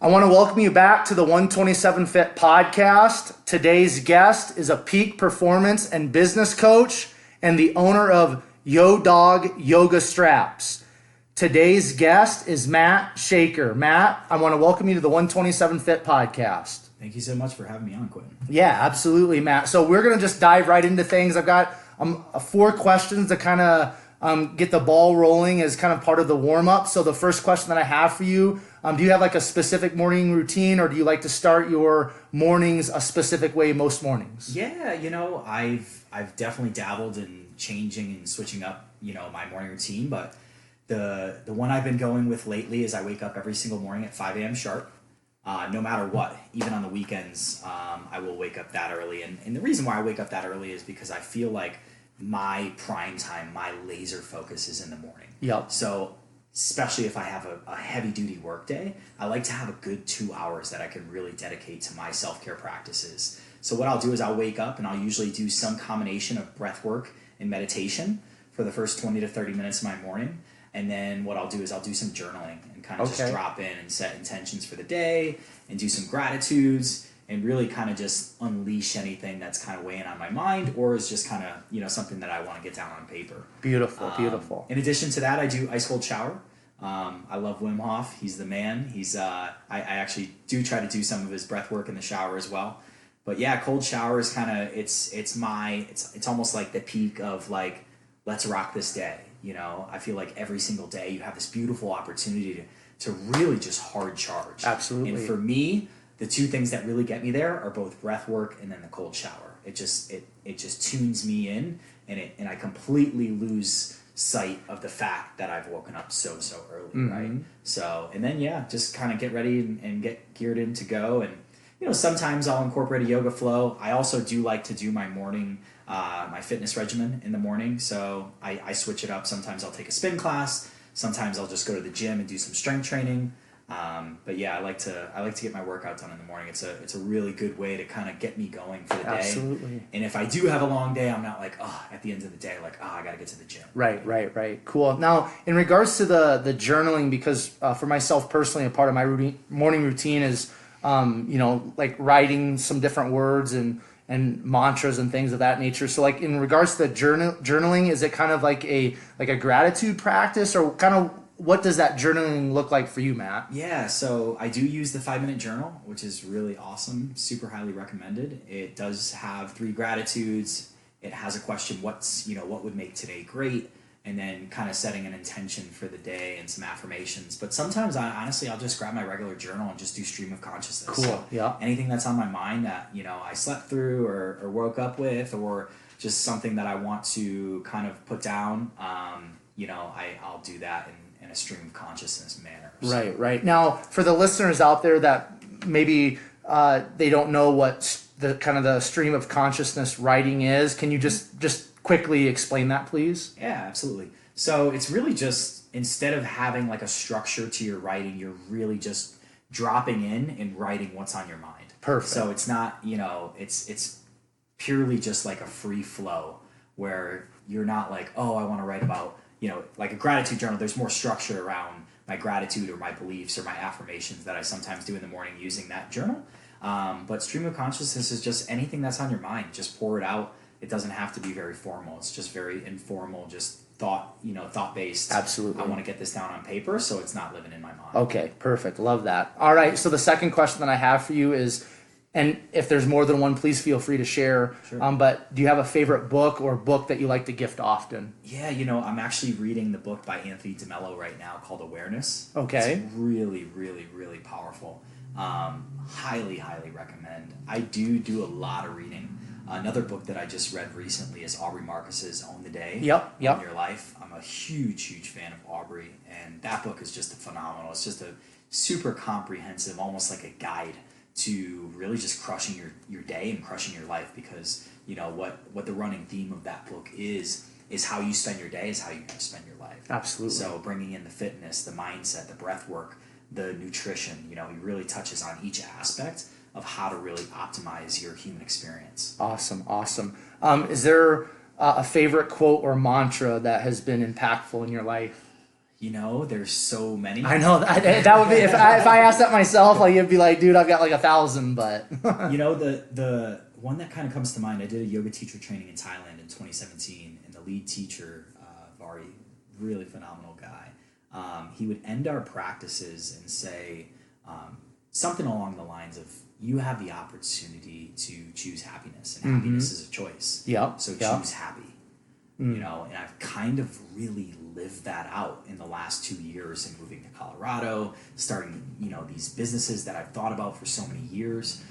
I want to welcome you back to the 127 Fit podcast. Today's guest is a peak performance and business coach and the owner of Yodogyoga Straps. Today's guest is Matt Shakir. Matt, I want to welcome you to the 127 Fit podcast. Thank you so much for having me on, Quentin. Yeah, absolutely, Matt. So we're going to just dive right into things. I've got 4 questions to kind of get the ball rolling as kind of part of the warm-up. So the first question that I have for you, do you have like a specific morning routine, or do you like to start your mornings a specific way most mornings? Yeah, I've definitely dabbled in changing and switching up, my morning routine, but the one I've been going with lately is I wake up every single morning at 5 a.m. sharp. No matter what, even on the weekends, I will wake up that early. And the reason why I wake up that early is because I feel like my prime time, my laser focus is in the morning. Yep. So especially if I have a heavy duty work day, I like to have a good 2 hours that I can really dedicate to my self-care practices. So what I'll do is I'll wake up and I'll usually do some combination of breath work and meditation for the first 20 to 30 minutes of my morning. And then what I'll do is I'll do some journaling and kind of just drop in and set intentions for the day and do some gratitudes and really kind of just unleash anything that's kind of weighing on my mind or is just kind of, something that I want to get down on paper. Beautiful, beautiful. In addition to that, I do ice cold shower. I love Wim Hof. He's the man. I actually do try to do some of his breath work in the shower as well. But yeah, cold shower is kind of, it's almost like the peak of like, let's rock this day. I feel like every single day you have this beautiful opportunity to really just hard charge. Absolutely. And for me, the 2 things that really get me there are both breath work and then the cold shower. It just tunes me in and I completely lose sight of the fact that I've woken up so early, mm-hmm. right? So, and then just kind of get ready and get geared in to go. And, sometimes I'll incorporate a yoga flow. I also do like to do my morning, my fitness regimen in the morning. So I switch it up. Sometimes I'll take a spin class. Sometimes I'll just go to the gym and do some strength training. But yeah, I like to get my workout done in the morning. It's a really good way to kind of get me going for the day. Absolutely. And if I do have a long day, I'm not like, at the end of the day, like, I got to get to the gym. Right. Cool. Now, in regards to the journaling, because for myself personally, a part of my morning routine is, like writing some different words and mantras and things of that nature. So like in regards to the journaling, is it kind of like a gratitude practice, or kind of what does that journaling look like for you, Matt? Yeah, so I do use the 5-minute journal, which is really awesome, super highly recommended. It does have 3 gratitudes. It has a question, what would make today great? And then kind of setting an intention for the day and some affirmations. But sometimes I'll just grab my regular journal and just do stream of consciousness. Cool. So yeah. Anything that's on my mind that, I slept through or woke up with, or just something that I want to kind of put down, I'll do that in a stream of consciousness manner. So. Right. Now, for the listeners out there that maybe they don't know what the kind of the stream of consciousness writing is, can you just quickly explain that, please? Yeah, absolutely. So it's really just, instead of having like a structure to your writing, you're really just dropping in and writing what's on your mind. Perfect. So it's not, it's purely just like a free flow where you're not like, I want to write about, like a gratitude journal. There's more structure around my gratitude or my beliefs or my affirmations that I sometimes do in the morning using that journal. But stream of consciousness is just anything that's on your mind. Just pour it out. It doesn't have to be very formal. It's just very informal, just thought-based. Absolutely. I want to get this down on paper so it's not living in my mind. Okay, perfect. Love that. All right, so the second question that I have for you is, and if there's more than one, please feel free to share. Sure. But do you have a favorite book or book that you like to gift often? Yeah, I'm actually reading the book by Anthony DeMello right now called Awareness. Okay. It's really, really, really powerful. Highly, highly recommend. I do a lot of reading. Another book that I just read recently is Aubree Marcus's Own the Day. Yep. Own Your Life. I'm a huge fan of Aubree, and that book is just phenomenal. It's just a super comprehensive, almost like a guide to really just crushing your day and crushing your life, because what the running theme of that book is how you spend your day is how you spend your life. Absolutely. So bringing in the fitness, the mindset, the breath work, the nutrition, he really touches on each aspect of how to really optimize your human experience. Awesome. Is there a favorite quote or mantra that has been impactful in your life? There's so many. I know that would be if I asked that myself, like it'd be like, dude, I've got like 1,000, but the one that kind of comes to mind. I did a yoga teacher training in Thailand in 2017, and the lead teacher, Vari, really phenomenal guy. He would end our practices and say something along the lines of, "You have the opportunity to choose happiness, and happiness is a choice. So choose happy." And I've kind of really lived that out in the last 2 years in moving to Colorado, starting, these businesses that I've thought about for so many years.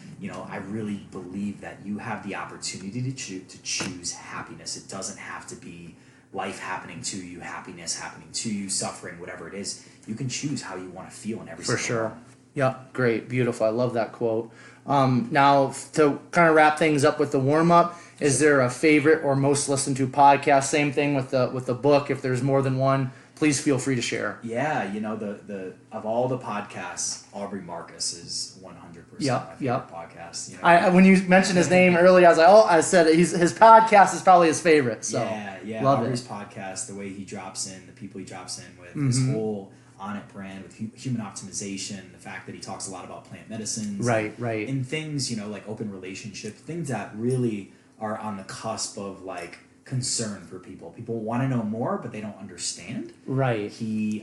I really believe that you have the opportunity to choose happiness. It doesn't have to be life happening to you, happiness happening to you, suffering, whatever it is. You can choose how you want to feel in every for single sure. moment. Yep, great, beautiful. I love that quote. Now, to kind of wrap things up with the warm up, is there a favorite or most listened to podcast? Same thing with the book. If there's more than one, please feel free to share. Yeah, the of all the podcasts, Aubree Marcus is 100% my favorite podcast. When you mentioned his name earlier, I said his podcast is probably his favorite. So yeah, love Aubree's it. podcast, the way he drops in, the people he drops in with, his whole On It brand with human optimization, the fact that he talks a lot about plant medicines, right, and things like open relationship, things that really are on the cusp of like concern for people. People want to know more, but they don't understand. Right.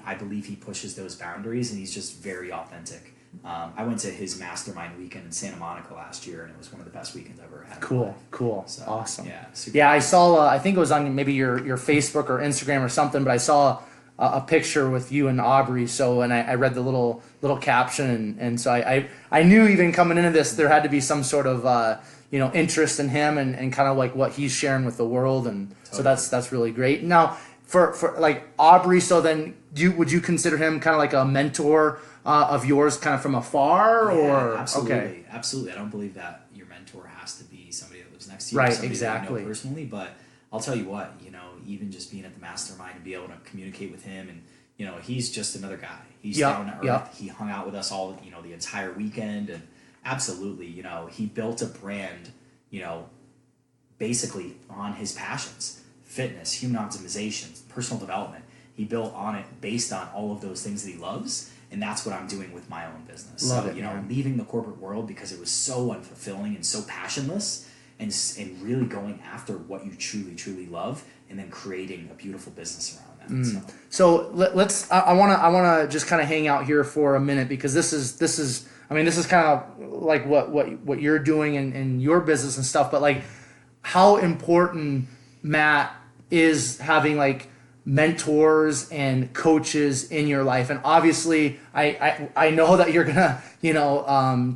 I believe he pushes those boundaries, and he's just very authentic. I went to his mastermind weekend in Santa Monica last year, and it was one of the best weekends I've ever had. Cool. So, awesome. Yeah. Yeah, I saw. I think it was on maybe your Facebook or Instagram or something, but I saw a picture with you and Aubree. So, and I read the little caption, and so I knew even coming into this there had to be some sort of interest in him and kind of like what he's sharing with the world, and totally. So that's really great. Now for like Aubree, so then would you consider him kind of like a mentor of yours, kind of from afar, or absolutely, okay. Absolutely. I don't believe that your mentor has to be somebody that lives next to you, right? Somebody Exactly. that you know personally, but I'll tell you what, even just being at the mastermind and be able to communicate with him, and he's just another guy. He's down to earth. He hung out with us all, the entire weekend, and absolutely, he built a brand, basically on his passions: fitness, human optimization, personal development. He built on it based on all of those things that he loves, and that's what I'm doing with my own business. Love so, it, man. leaving the corporate world because it was so unfulfilling and so passionless, and really going after what you truly, truly love, and then creating a beautiful business around that. So let's. I want to just kind of hang out here for a minute, because this is. I mean, this is kind of like what you're doing in your business and stuff. But like, how important, Matt, is having like mentors and coaches in your life? And obviously I know that you're gonna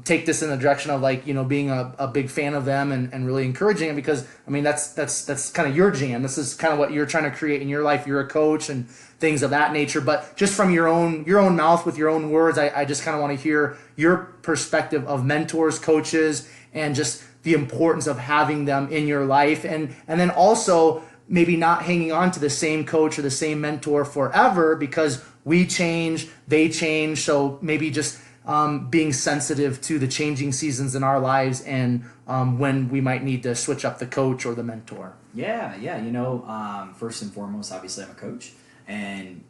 take this in the direction of like being a big fan of them and really encouraging it, because I mean that's kind of your jam. This is kind of what you're trying to create in your life. You're a coach and things of that nature, but just from your own mouth with your own words, I just kind of want to hear your perspective of mentors, coaches, and just the importance of having them in your life, and then also maybe not hanging on to the same coach or the same mentor forever, because we change, they change. So maybe just being sensitive to the changing seasons in our lives, and when we might need to switch up the coach or the mentor. Yeah. First and foremost, obviously I'm a coach, and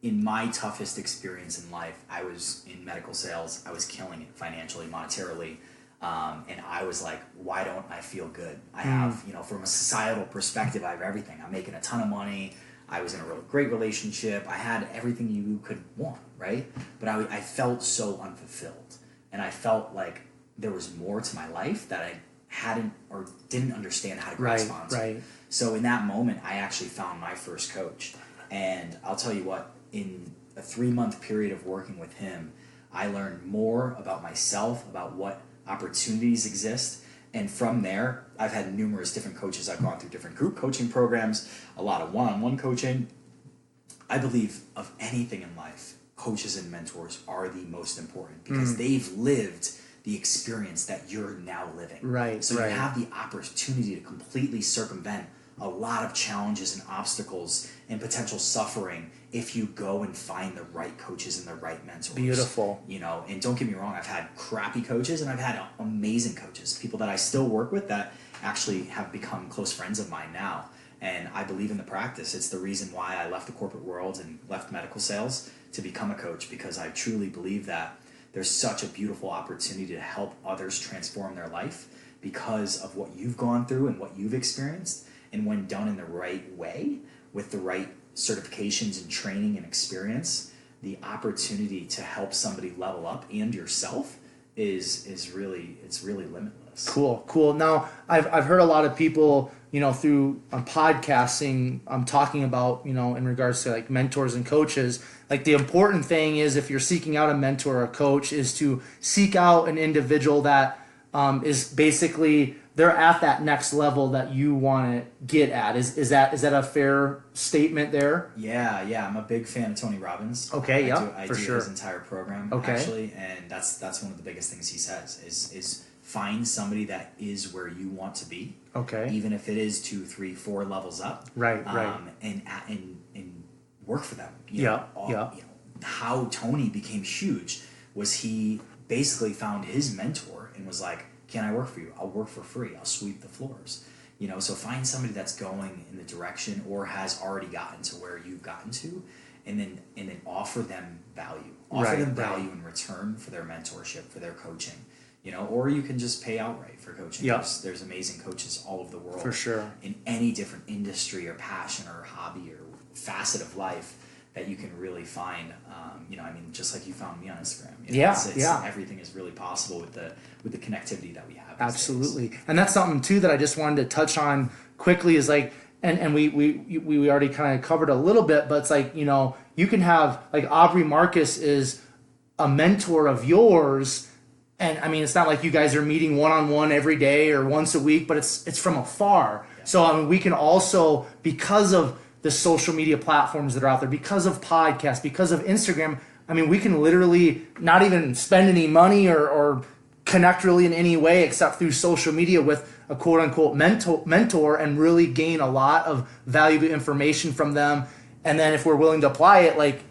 in my toughest experience in life, I was in medical sales. I was killing it financially, monetarily. And I was like, why don't I feel good? I have, from a societal perspective, I have everything. I'm making a ton of money. I was in a really great relationship. I had everything you could want, right? But I felt so unfulfilled. And I felt like there was more to my life that I hadn't or didn't understand how to grasp onto. Right. So in that moment, I actually found my first coach. And I'll tell you what, in a 3-month period of working with him, I learned more about myself, about what opportunities exist, and from there I've had numerous different coaches. I've gone through different group coaching programs, a lot of one-on-one coaching. I believe of anything in life, coaches and mentors are the most important, because they've lived the experience that you're now living. Right. So you have the opportunity to completely circumvent a lot of challenges and obstacles and potential suffering if you go and find the right coaches and the right mentors. Beautiful. And don't get me wrong, I've had crappy coaches and I've had amazing coaches, people that I still work with that actually have become close friends of mine now. And I believe in the practice. It's the reason why I left the corporate world and left medical sales to become a coach, because I truly believe that there's such a beautiful opportunity to help others transform their life because of what you've gone through and what you've experienced. And when done in the right way, with the right certifications and training and experience, the opportunity to help somebody level up and yourself is really limitless. Cool. Now, I've heard a lot of people, through podcasting, talking about, in regards to like mentors and coaches. Like the important thing is, if you're seeking out a mentor or a coach, is to seek out an individual that is basically, they're at that next level that you want to get at. Is that a fair statement there? Yeah. I'm a big fan of Tony Robbins. Okay, I do sure. his entire program, actually, and that's one of the biggest things he says is find somebody that is where you want to be. Okay. Even if it is 2, 3, 4 levels up. Right. And work for them. How Tony became huge was he basically found his mentor and was like, can I work for you? I'll work for free. I'll sweep the floors. So find somebody that's going in the direction or has already gotten to where you've gotten to, and then offer them value. Offer them value in return for their mentorship, for their coaching. Or you can just pay outright for coaching. Yep. There's amazing coaches all over the world. For sure. In any different industry or passion or hobby or facet of life that you can really find. Just like you found me on Instagram. Everything is really possible with the connectivity that we have. Absolutely. And that's something too that I just wanted to touch on quickly is like, and we already kind of covered a little bit, but it's like, you can have like Aubree Marcus is a mentor of yours. And I mean, it's not like you guys are meeting one-on-one every day or once a week, but it's from afar. Yeah. So we can also, because of the social media platforms that are out there, because of podcasts, because of Instagram, we can literally not even spend any money or connect really in any way except through social media with a quote-unquote mentor and really gain a lot of valuable information from them. And then if we're willing to apply it,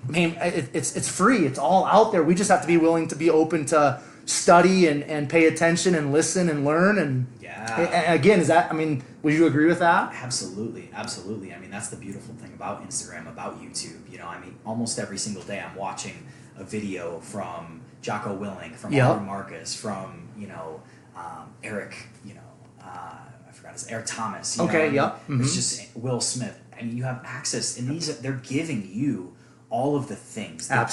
it's free. It's all out there. We just have to be willing to be open to study and pay attention and listen and learn. And again, would you agree with that? Absolutely. That's the beautiful thing about Instagram, about YouTube. Almost every single day I'm watching a video from Jocko Willink, from Aubree Marcus, from Eric, I forgot his Eric Thomas. It's just Will Smith. You have access, and they're giving you all of the things, the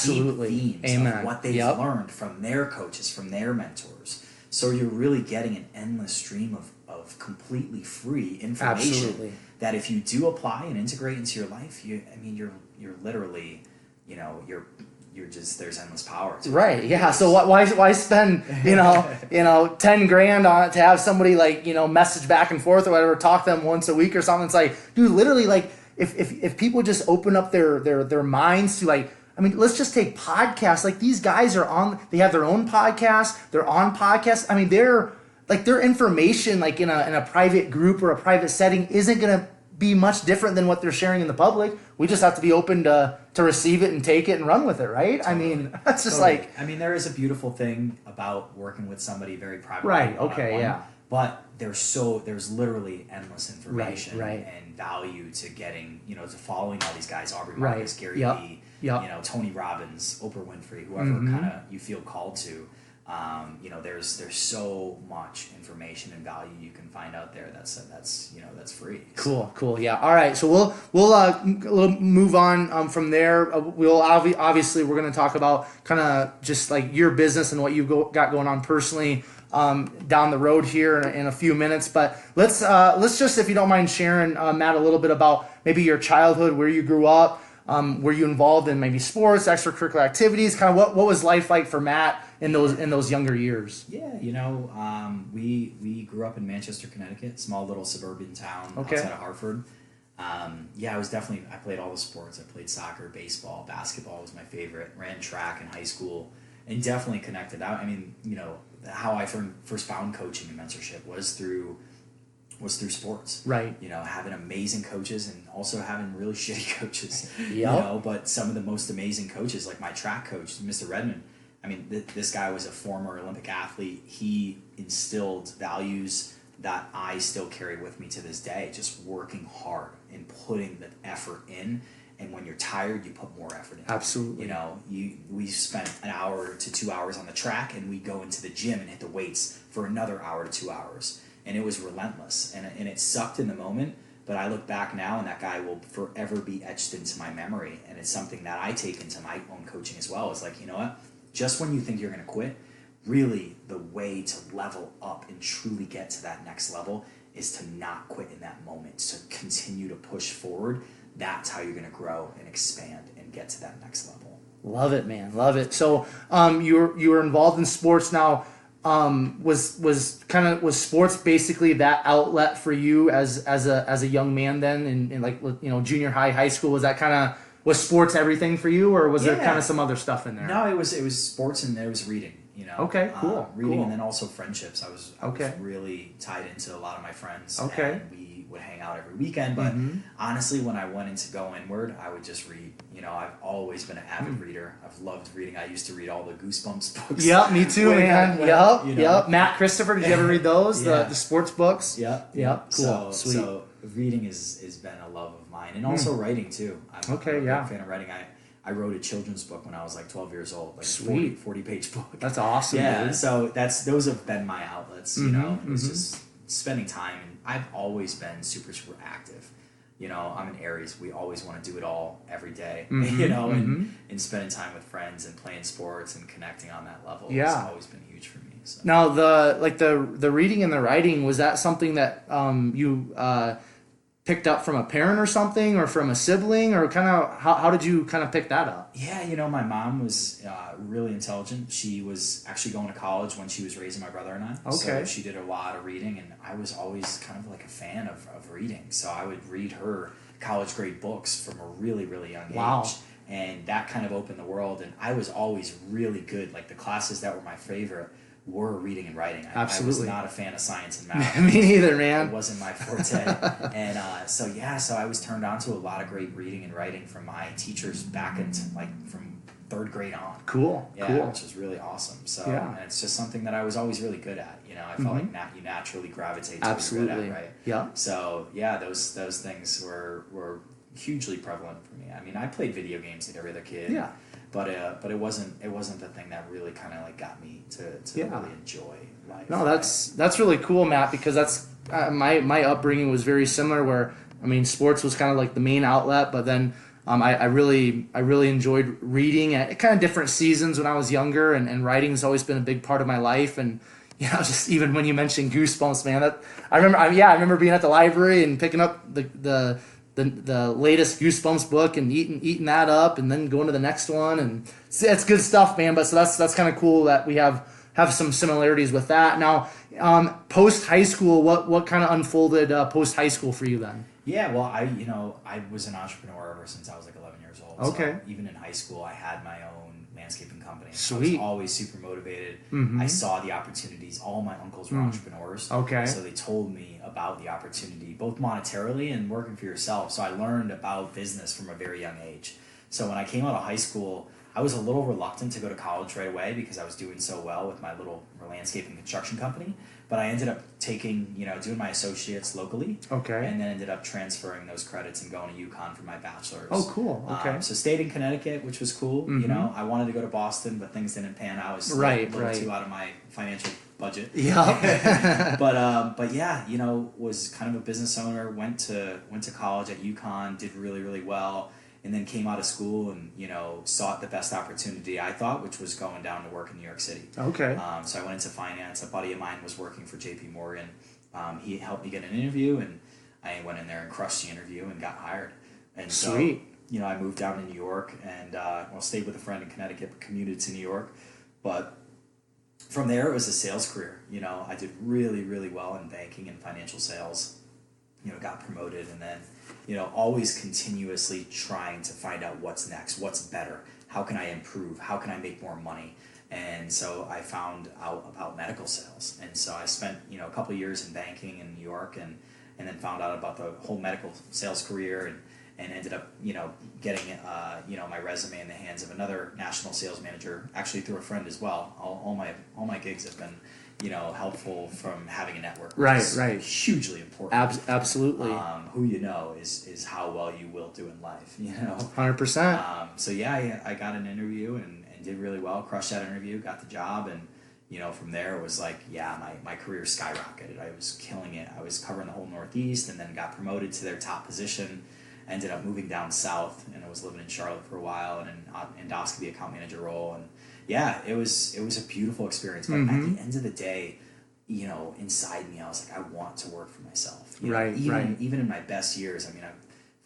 deep themes of what they've learned from their coaches, from their mentors. So you're really getting an endless stream of completely free information that if you do apply and integrate into your life, you're literally, you're just, there's endless power to it. Right. Yeah. So why spend, 10 grand on it to have somebody message back and forth or whatever, talk to them once a week or something? It's like, dude, literally if people just open up their minds to let's just take podcasts. Like these guys they have their own podcast. They're on podcasts. Their information in a private group or a private setting isn't going to be much different than what they're sharing in the public. We just have to be open to receive it and take it and run with it, right? Totally. That's just there is a beautiful thing about working with somebody very privately. Right. Okay. Yeah. But there's literally endless information right. and value to getting, to following all these guys, Aubree Marcus, Gary Vee, Tony Robbins, Oprah Winfree, whoever kind of you feel called to. There's so much information and value you can find out there that's free. Cool. Yeah. All right. So we'll move on from there. We'll obviously we're going to talk about kind of just like your business and what you've got going on personally down the road here in a few minutes. But let's just, if you don't mind sharing, Matt, a little bit about maybe your childhood, where you grew up. Were you involved in maybe sports, extracurricular activities? Kind of what was life like for Matt in those younger years? Yeah, we grew up in Manchester, Connecticut, small little suburban town outside of Hartford. I played all the sports. I played soccer, baseball, basketball was my favorite. Ran track in high school, and definitely connected out. How I first found coaching and mentorship was through sports. Right. Having amazing coaches and also having really shitty coaches. Yep. But some of the most amazing coaches, like my track coach, Mr. Redmond. This guy was a former Olympic athlete. He instilled values that I still carry with me to this day, just working hard and putting the effort in. And when you're tired, you put more effort in. Absolutely. You know, we spent an hour to 2 hours on the track, and we go into the gym and hit the weights for another hour to 2 hours. And it was relentless. And it sucked in the moment, but I look back now, and that guy will forever be etched into my memory. And it's something that I take into my own coaching as well. It's like, you know what? Just when you think you're going to quit, really the way to level up and truly get to that next level is to not quit in that moment, to continue to push forward. That's how you're going to grow and expand and get to that next level. Love it, man. Love it. So you were involved in sports now. Was sports basically that outlet for you as a young man then in like, you know, junior high school? Was sports everything for you, or was there kind of some other stuff in there? No, it was sports, and there was reading. You know, okay, cool, reading, cool. And then also friendships. I was really tied into a lot of my friends. Okay. And we would hang out every weekend. But honestly, when I went into go inward, I would just read. You know, I've always been an avid reader. I've loved reading. I used to read all the Goosebumps books. Yep, me too, man. Yep. Matt Christopher, did you ever read those? The sports books? Yep. Cool. Sweet. So reading has been a love of mine, and also writing too. I'm a big fan of writing. I wrote a children's book when I was like 12 years old, like a 40-page book. That's awesome. Yeah, dude. So those have been my outlets. You know, it's just spending time, and I've always been super active. You know, I'm an Aries. We always want to do it all every day. You know, and spending time with friends and playing sports and connecting on that level has always been huge for me. So. Now the reading and the writing, was that something that you picked up from a parent or something, or from a sibling, or kind of how did you kind of pick that up? Yeah, you know, my mom was really intelligent. She was actually going to college when she was raising my brother and I. Okay. So she did a lot of reading, and I was always kind of like a fan of reading. So I would read her college grade books from a really, really young age. And that kind of opened the world. And I was always really good. Like the classes that were my favorite were reading and writing. I was not a fan of science and math. Me neither, man. It wasn't my forte. And so I was turned on to a lot of great reading and writing from my teachers back into like from third grade on. Cool. Which is really awesome. So and it's just something that I was always really good at. You know, I felt like you naturally gravitate to what you're good at, right? Yeah. So those things were hugely prevalent for me. I mean, I played video games like every other kid. Yeah. But it wasn't the thing that really kind of like got me to really enjoy life. No, that's really cool, Matt, because that's my upbringing was very similar. Where I mean, sports was kind of like the main outlet, but then I really enjoyed reading at kind of different seasons when I was younger, and writing's always been a big part of my life. And you know, just even when you mentioned Goosebumps, man, I remember being at the library and picking up the latest Goosebumps book and eating that up, and then going to the next one, and it's good stuff, man. But so that's kind of cool that we have some similarities with that. Now, post high school, what kind of unfolded post high school for you then? Yeah, well, I was an entrepreneur ever since I was like 11 years old. Okay. So even in high school, I had my own landscaping company. Sweet. I was always super motivated. I saw the opportunities. All my uncles were entrepreneurs. Okay. So they told me about the opportunity, both monetarily and working for yourself. So I learned about business from a very young age. So when I came out of high school, I was a little reluctant to go to college right away because I was doing so well with my little landscaping construction company. But I ended up doing my associates locally. Okay. And then ended up transferring those credits and going to UConn for my bachelor's. Oh, cool. Okay. So stayed in Connecticut, which was cool. You know, I wanted to go to Boston, but things didn't pan out. I was a little too out of my financial budget. Yeah. but yeah, you know, was kind of a business owner. Went to college at UConn, did really, really well. And then came out of school and, you know, sought the best opportunity, I thought, which was going down to work in New York City. Okay. So I went into finance. A buddy of mine was working for JP Morgan. He helped me get an interview, and I went in there and crushed the interview and got hired. And Sweet. So, you know, I moved down to New York and stayed with a friend in Connecticut, but commuted to New York. But from there, it was a sales career. You know, I did really, really well in banking and financial sales. You know, got promoted, and then, you know, always continuously trying to find out what's next, what's better, how can I improve, how can I make more money. And so I found out about medical sales, and so I spent, you know, a couple of years in banking in New York, and then found out about the whole medical sales career, and ended up, getting, my resume in the hands of another national sales manager, actually through a friend as well. All my gigs have been, helpful from having a network, which is hugely important. Absolutely. Who you know is how well you will do in life, 100%. So yeah, I got an interview and did really well, crushed that interview, got the job, and from there it was like, my career skyrocketed. I was killing it. I was covering the whole Northeast, and then got promoted to their top position. Ended up moving down south, and I was living in Charlotte for a while in an endoscopy account manager role. And yeah, it was a beautiful experience. But at the end of the day, inside me, I was like, I want to work for myself. Even in my best years, I mean, I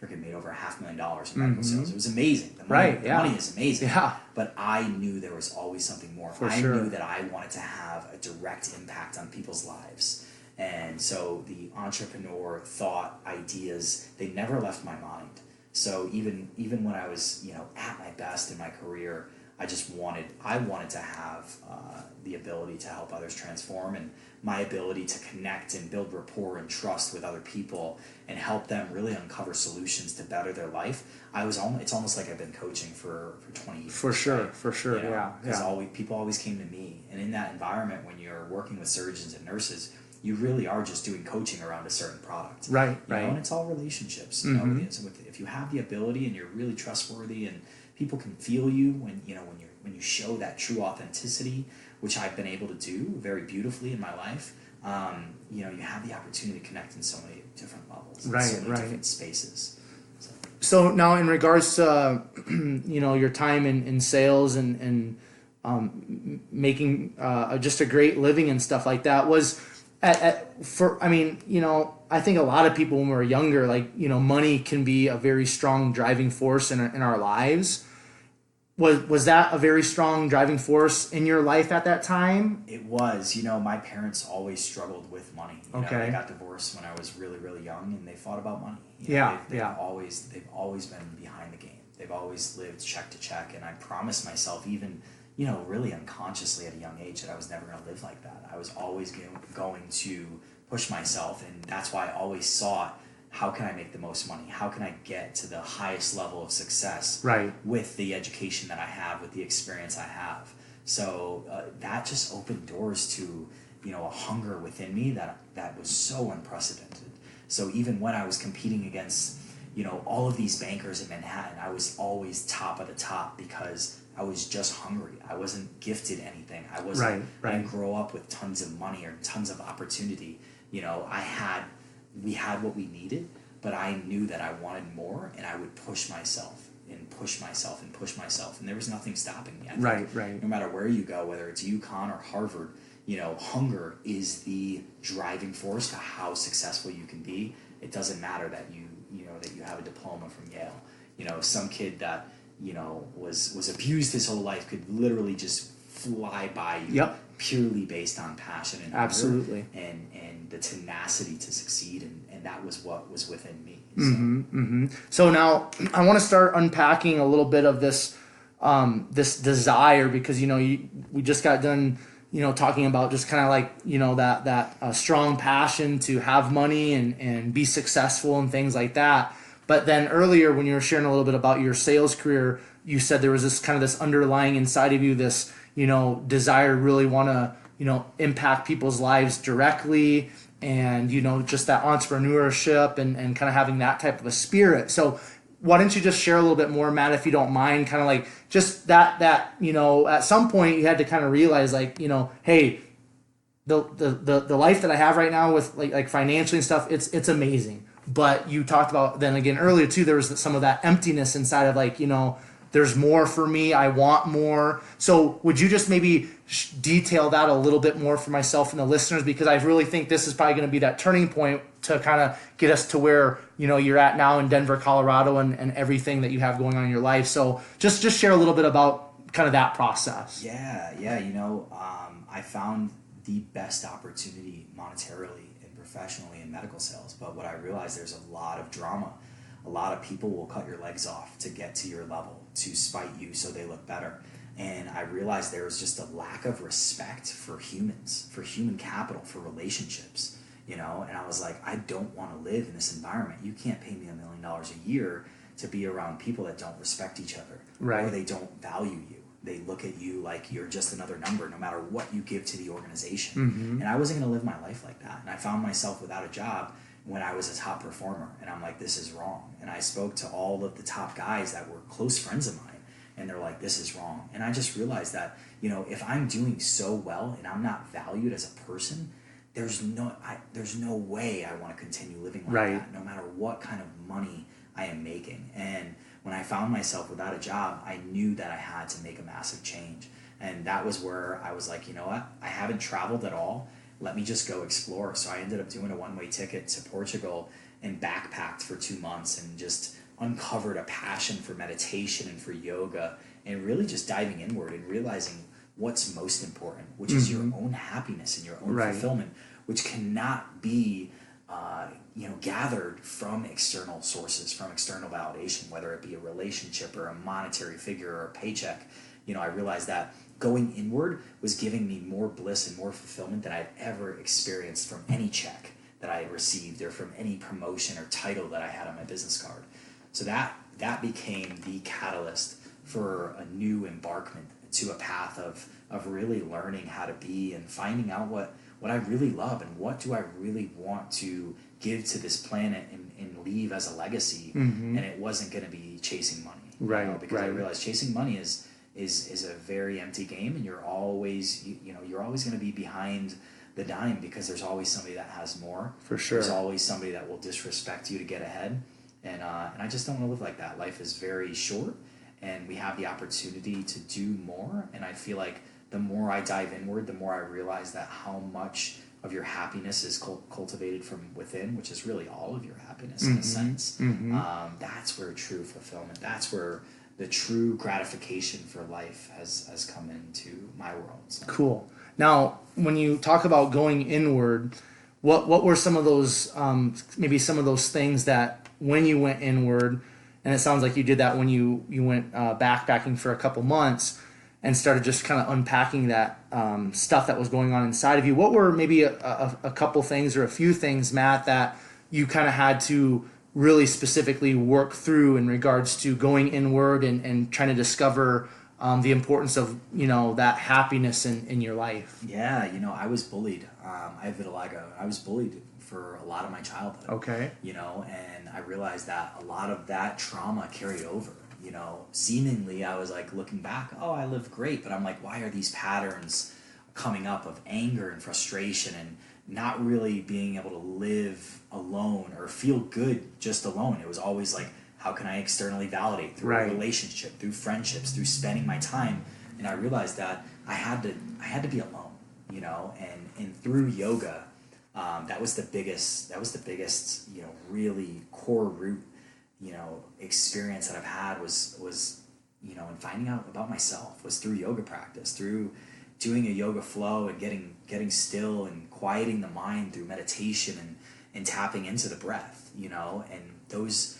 freaking made over $500,000 in medical sales. It was amazing. The money is amazing. Yeah. But I knew there was always something more. I knew that I wanted to have a direct impact on people's lives. And so the entrepreneur thought, ideas, they never left my mind. So even when I was, at my best in my career, I wanted to have the ability to help others transform, and my ability to connect and build rapport and trust with other people and help them really uncover solutions to better their life. It's almost like I've been coaching for 20 years. For sure, yeah. Because people always came to me, and in that environment, when you're working with surgeons and nurses, you really are just doing coaching around a certain product. Right. And it's all relationships. If you have the ability and you're really trustworthy, and people can feel you when you show that true authenticity, which I've been able to do very beautifully in my life. You have the opportunity to connect in so many different levels, in so many different spaces. So now, in regards to your time in sales and making just a great living and stuff like that, was I think a lot of people when we're younger, money can be a very strong driving force in our lives. Was that a very strong driving force in your life at that time? It was. My parents always struggled with money. They got divorced when I was really, really young, and they fought about money. They've always been behind the game. They've always lived check to check, and I promised myself, even really unconsciously at a young age, that I was never going to live like that. I was always going to push myself, and that's why I always sought, how can I make the most money? How can I get to the highest level of success with the education that I have, with the experience I have? So that just opened doors to, a hunger within me that was so unprecedented. So even when I was competing against, all of these bankers in Manhattan, I was always top of the top because I was just hungry. I wasn't gifted anything. I wasn't. I didn't grow up with tons of money or tons of opportunity. We had what we needed, but I knew that I wanted more, and I would push myself and push myself and push myself, and there was nothing stopping me. I think no matter where you go, whether it's UConn or Harvard, hunger is the driving force to how successful you can be. It doesn't matter that you have a diploma from Yale. Some kid that was abused his whole life could literally just fly by you purely based on passion and absolutely and the tenacity to succeed, and that was what was within me. So now I want to start unpacking a little bit of this this desire, because we just got done talking about just kind of like that strong passion to have money and be successful and things like that. But then earlier, when you were sharing a little bit about your sales career, you said there was this underlying inside of you, this desire to really want to impact people's lives directly, and just that entrepreneurship and kind of having that type of a spirit. So why don't you just share a little bit more, Matt, if you don't mind, kind of like just that at some point you had to kind of realize, hey, the life that I have right now with like financially and stuff, it's amazing. But you talked about then again earlier too, there was some of that emptiness inside of there's more for me. I want more. So would you just maybe detail that a little bit more for myself and the listeners? Because I really think this is probably going to be that turning point to kind of get us to where, you're at now in Denver, Colorado, and everything that you have going on in your life. So just share a little bit about kind of that process. Yeah. I found the best opportunity monetarily and professionally in medical sales. But what I realized, there's a lot of drama. A lot of people will cut your legs off to get to your level, to spite you so they look better. And I realized there was just a lack of respect for humans, for human capital, for relationships, and I was like, I don't want to live in this environment. You can't pay me $1 million a year to be around people that don't respect each other, right, or they don't value you. They look at you like you're just another number, no matter what you give to the organization. And I wasn't going to live my life like that. And I found myself without a job when I was a top performer. And I'm like, this is wrong. And I spoke to all of the top guys that were close friends of mine. And they're like, this is wrong. And I just realized that, if I'm doing so well and I'm not valued as a person, there's no way I want to continue living like that, no matter what kind of money I am making. And when I found myself without a job, I knew that I had to make a massive change. And that was where I was like, you know what? I haven't traveled at all. Let me just go explore. So I ended up doing a one-way ticket to Portugal and backpacked for 2 months and just uncovered a passion for meditation and for yoga, and really just diving inward and realizing what's most important, which is your own happiness and your own fulfillment, which cannot be gathered from external sources, from external validation, whether it be a relationship or a monetary figure or a paycheck. I realized that going inward was giving me more bliss and more fulfillment than I've ever experienced from any check that I had received or from any promotion or title that I had on my business card. So that became the catalyst for a new embarkment to a path of really learning how to be and finding out what I really love and what do I really want to give to this planet and leave as a legacy. And it wasn't going to be chasing money, because I realized chasing money is a very empty game, and you're always going to be behind the dime, because there's always somebody that has more. For sure. There's always somebody that will disrespect you to get ahead. And I just don't want to live like that. Life is very short, and we have the opportunity to do more. And I feel like the more I dive inward, the more I realize that how much of your happiness is cultivated from within, which is really all of your happiness in a sense. That's where true fulfillment, that's where the true gratification for life has come into my world. So. Cool. Now, when you talk about going inward, what were some of those, maybe some of those things that when you went inward, and it sounds like you did that when you went backpacking for a couple months and started just kind of unpacking that stuff that was going on inside of you. What were maybe a couple things or a few things, Matt, that you kind of had to really specifically work through in regards to going inward and trying to discover the importance of, that happiness in your life? Yeah, I was bullied. I have vitiligo. I was bullied for a lot of my childhood. Okay. And I realized that a lot of that trauma carried over. Seemingly I was like looking back, oh, I lived great, but I'm like, why are these patterns coming up of anger and frustration and not really being able to live alone or feel good just alone? It was always like, how can I externally validate through a relationship, through friendships, through spending my time? And I realized that I had to be alone, and through yoga, that was the biggest, really core root, experience that I've had was and finding out about myself was through yoga practice, through doing a yoga flow and getting still and quieting the mind through meditation and tapping into the breath, and those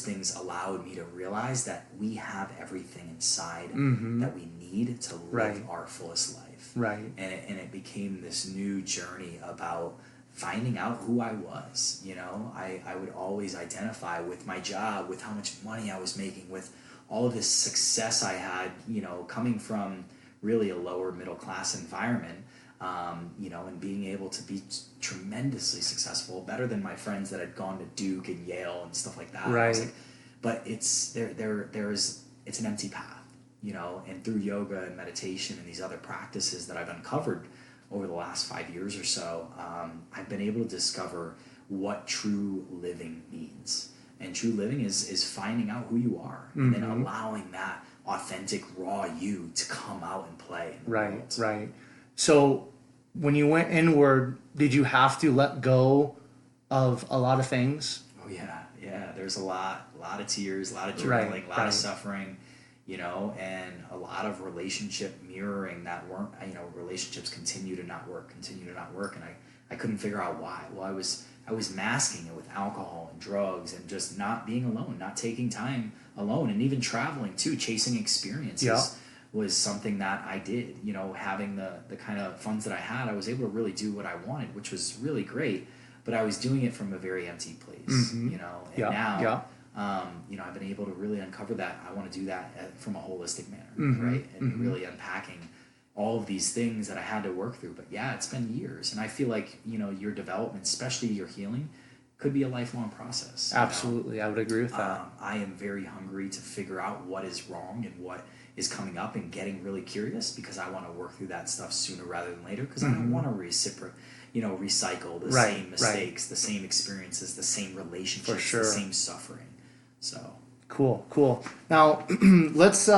things allowed me to realize that we have everything inside that we need to live our fullest life. Right. And it became this new journey about finding out who I was. I would always identify with my job, with how much money I was making, with all of this success I had, coming from really a lower middle class environment, and being able to be tremendously successful, better than my friends that had gone to Duke and Yale and stuff like that. Right. Like, but it's it's an empty path, and through yoga and meditation and these other practices that I've uncovered over the last 5 years or so, I've been able to discover what true living means. And true living is finding out who you are and then allowing that authentic, raw you to come out and play in the world. Right. So when you went inward, did you have to let go of a lot of things? Oh, yeah. There's a lot of tears, a lot of journaling, a lot of suffering, and a lot of relationship mirroring that weren't, relationships continue to not work. And I couldn't figure out why. Well, I was masking it with alcohol and drugs and just not being alone, not taking time alone, and even traveling too, chasing experiences was something that I did. Having the kind of funds that I had, I was able to really do what I wanted, which was really great, but I was doing it from a very empty place, and now I've been able to really uncover that. I want to do that from a holistic manner, right? And really unpacking all of these things that I had to work through. But yeah, it's been years. And I feel like, your development, especially your healing, could be a lifelong process. Absolutely. I would agree with that. I am very hungry to figure out what is wrong and what is coming up, and getting really curious, because I want to work through that stuff sooner rather than later, because I don't want to recycle the same mistakes, the same experiences, the same relationships, the same suffering. So cool. Now let's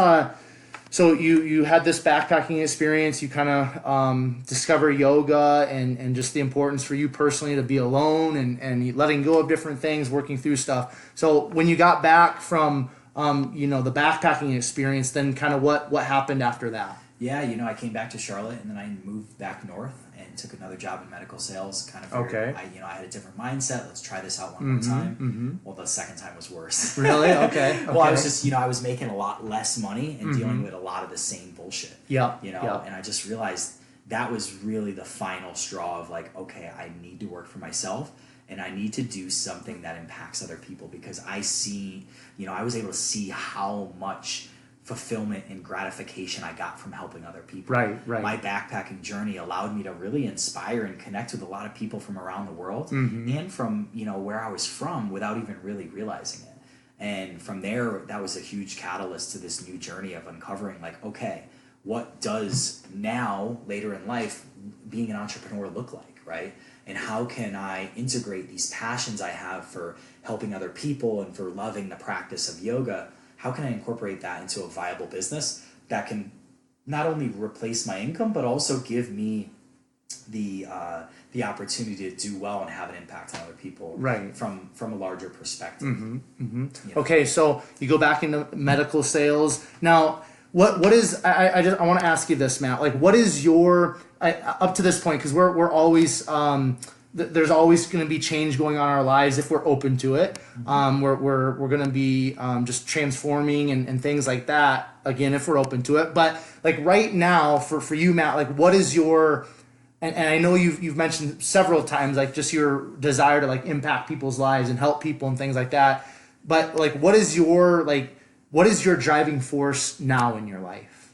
so you had this backpacking experience. You kind of discover yoga and just the importance for you personally to be alone and letting go of different things, working through stuff. So when you got back from the backpacking experience, then kind of what happened after that? Yeah, I came back to Charlotte, and then I moved back north and took another job in medical sales. Kind of figured, I had a different mindset. Let's try this out one more time. Well, the second time was worse. Really? Okay. Well, I was just, I was making a lot less money and dealing with a lot of the same bullshit. Yeah. And I just realized that was really the final straw of like, okay, I need to work for myself, and I need to do something that impacts other people, because I see, I was able to see how much fulfillment and gratification I got from helping other people. Right. My backpacking journey allowed me to really inspire and connect with a lot of people from around the world and from, where I was from, without even really realizing it. And from there, that was a huge catalyst to this new journey of uncovering, like, okay, what does now, later in life, being an entrepreneur look like, right? And how can I integrate these passions I have for helping other people and for loving the practice of yoga? How can I incorporate that into a viable business that can not only replace my income, but also give me the opportunity to do well and have an impact on other people, right, from a larger perspective. Okay, so you go back into medical sales now. What is I want to ask you this, Matt? Like, what is your up to this point? Because we're always there's always going to be change going on in our lives if we're open to it. We're going to be just transforming and things like that, again, if we're open to it. But like right now for you, Matt, like what is your, and I know you've mentioned several times, like just your desire to like impact people's lives and help people and things like that. But like, what is your driving force now in your life?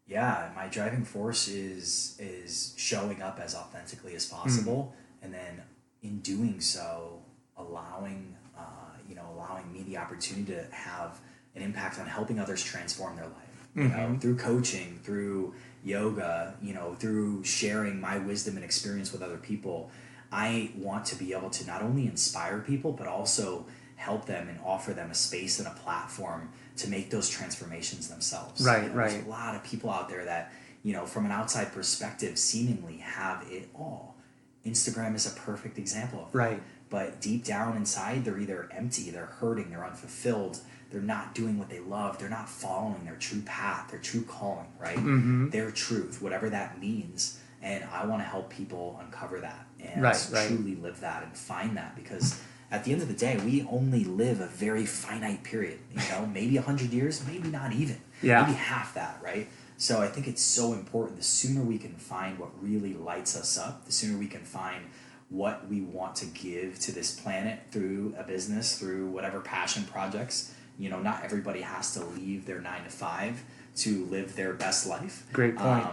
Yeah, my driving force is showing up as authentically as possible. And then in doing so, allowing me the opportunity to have an impact on helping others transform their life, through coaching, through yoga, through sharing my wisdom and experience with other people. I want to be able to not only inspire people, but also help them and offer them a space and a platform to make those transformations themselves. Right. There's a lot of people out there that, from an outside perspective, seemingly have it all. Instagram is a perfect example of that. Right. But deep down inside, they're either empty, they're hurting, they're unfulfilled, they're not doing what they love, they're not following their true path, their true calling, right? Their truth, whatever that means. And I want to help people uncover that and truly live that and find that, because at the end of the day, we only live a very finite period, maybe 100 years, maybe not even, maybe half that, right? So I think it's so important. The sooner we can find what really lights us up, the sooner we can find what we want to give to this planet through a business, through whatever passion projects. Not everybody has to leave their 9 to 5 to live their best life. Great point.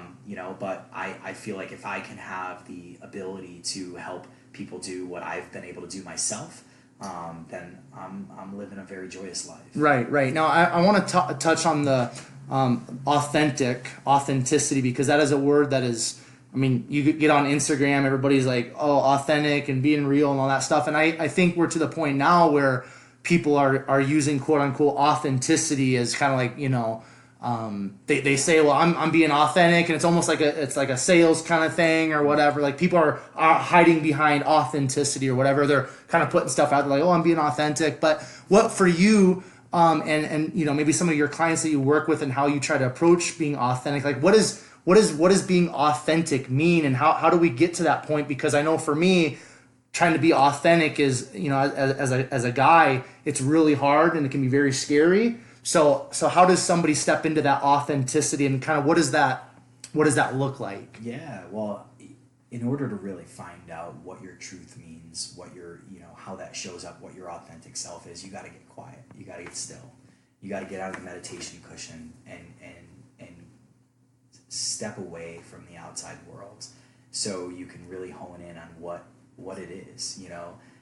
But I feel like if I can have the ability to help people do what I've been able to do myself, then I'm living a very joyous life. Right. Now I want to touch on the authenticity, because that is a word that is, you get on Instagram, everybody's like, oh, authentic and being real and all that stuff. And I think we're to the point now where people are using quote unquote authenticity as kind of like, they say, well, I'm being authentic, and it's almost like a sales kind of thing or whatever. Like people are hiding behind authenticity or whatever. They're kind of putting stuff out there like, oh, I'm being authentic. But what for you, and maybe some of your clients that you work with and how you try to approach being authentic, like what does being authentic mean, and how do we get to that point? Because I know for me, trying to be authentic is, as a guy, it's really hard and it can be very scary. So how does somebody step into that authenticity, and kind of what does that look like? Yeah, well, in order to really find out what your truth means, what your, how that shows up, what your authentic self is, you got to get quiet. You got to get still. You got to get out of the meditation cushion and step away from the outside world, so you can really hone in on what it is.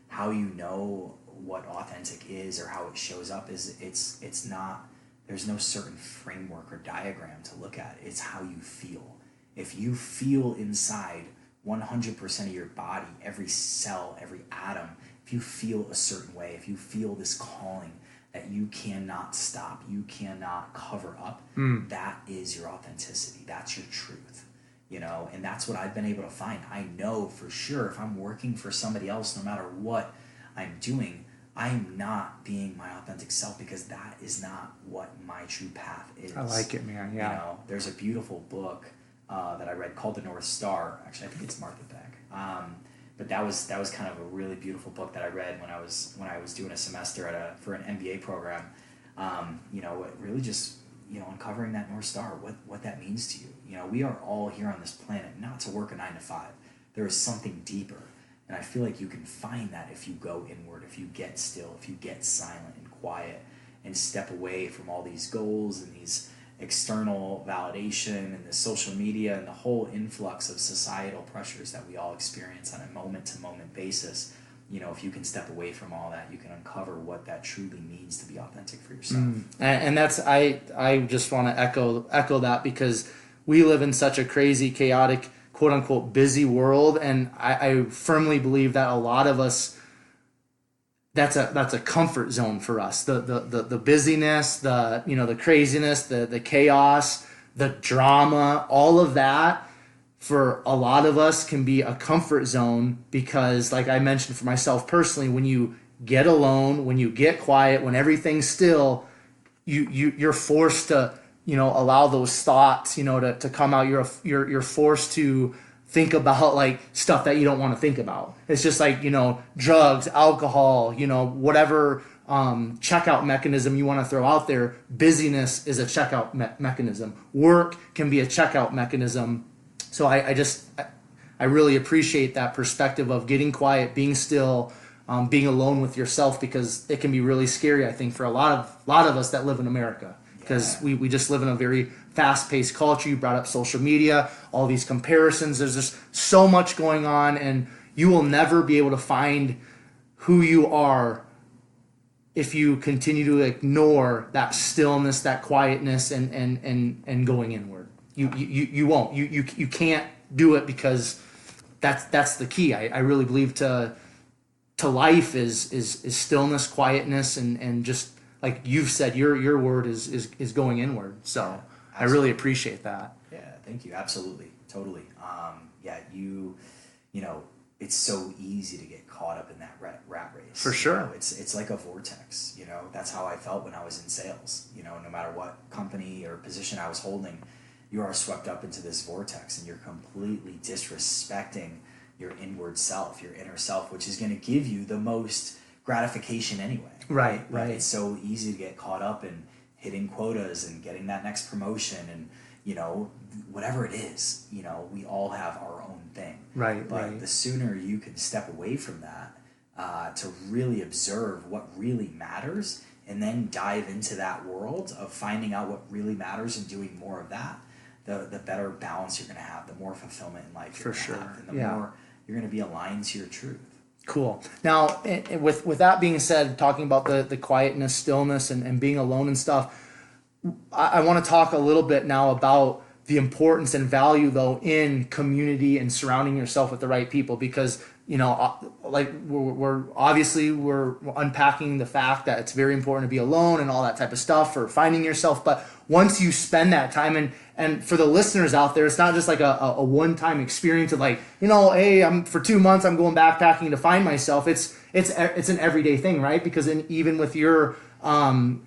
How you know what authentic is or how it shows up is it's not, there's no certain framework or diagram to look at. It's how you feel. If you feel inside 100% of your body, every cell, every atom, if you feel a certain way, if you feel this calling that you cannot stop, you cannot cover up, that is your authenticity. That's your truth. And that's what I've been able to find. I know for sure if I'm working for somebody else, no matter what I'm doing, I'm not being my authentic self, because that is not what my true path is. I like it, man. Yeah. There's a beautiful book that I read called The North Star. Actually, I think it's Martha Beck. But that was kind of a really beautiful book that I read when I was doing a semester for an MBA program. It really just uncovering that North Star, what that means to you. We are all here on this planet not to work a 9-to-5. There is something deeper, and I feel like you can find that if you go inward, if you get still, if you get silent and quiet, and step away from all these goals and these external validation and the social media and the whole influx of societal pressures that we all experience on a moment-to-moment basis. If you can step away from all that, you can uncover what that truly means to be authentic for yourself. And that's, I just want to echo that, because we live in such a crazy, chaotic, quote unquote, busy world. And I firmly believe that a lot of us, that's a comfort zone for us. The busyness, the craziness, the chaos, the drama, all of that for a lot of us can be a comfort zone, because like I mentioned for myself personally, when you get alone, when you get quiet, when everything's still, you're forced to, allow those thoughts, to come out. You're forced to think about like stuff that you don't want to think about. It's just like, drugs, alcohol, whatever checkout mechanism you want to throw out there. Busyness is a checkout mechanism. Work can be a checkout mechanism. So I really appreciate that perspective of getting quiet, being still, being alone with yourself, because it can be really scary, I think, for a lot of us that live in America, because we just live in a very fast-paced culture. You brought up social media, all these comparisons. There's just so much going on, and you will never be able to find who you are if you continue to ignore that stillness, that quietness, and going inward. You won't. You can't do it, because that's the key. I really believe to life is stillness, quietness, and just like you've said, your word is going inward. So I really appreciate that. Yeah, thank you. Absolutely, totally. It's so easy to get caught up in that rat race. For sure. It's like a vortex. That's how I felt when I was in sales. No matter what company or position I was holding, you are swept up into this vortex, and you're completely disrespecting your inward self, your inner self, which is going to give you the most gratification anyway. Right. It's so easy to get caught up in hitting quotas and getting that next promotion and, whatever it is, we all have our own thing. But the sooner you can step away from that, to really observe what really matters, and then dive into that world of finding out what really matters and doing more of that, the better balance you're going to have, the more fulfillment in life you're going to have, and the more you're going to be aligned to your truth. Cool. Now, with that being said, talking about the quietness, stillness, and being alone and stuff, I want to talk a little bit now about the importance and value, though, in community and surrounding yourself with the right people, because like we're unpacking the fact that it's very important to be alone and all that type of stuff for finding yourself. But once you spend that time, and for the listeners out there, it's not just like a one-time experience of like, hey, for 2 months I'm going backpacking to find myself. It's an everyday thing, right? Because even with your morning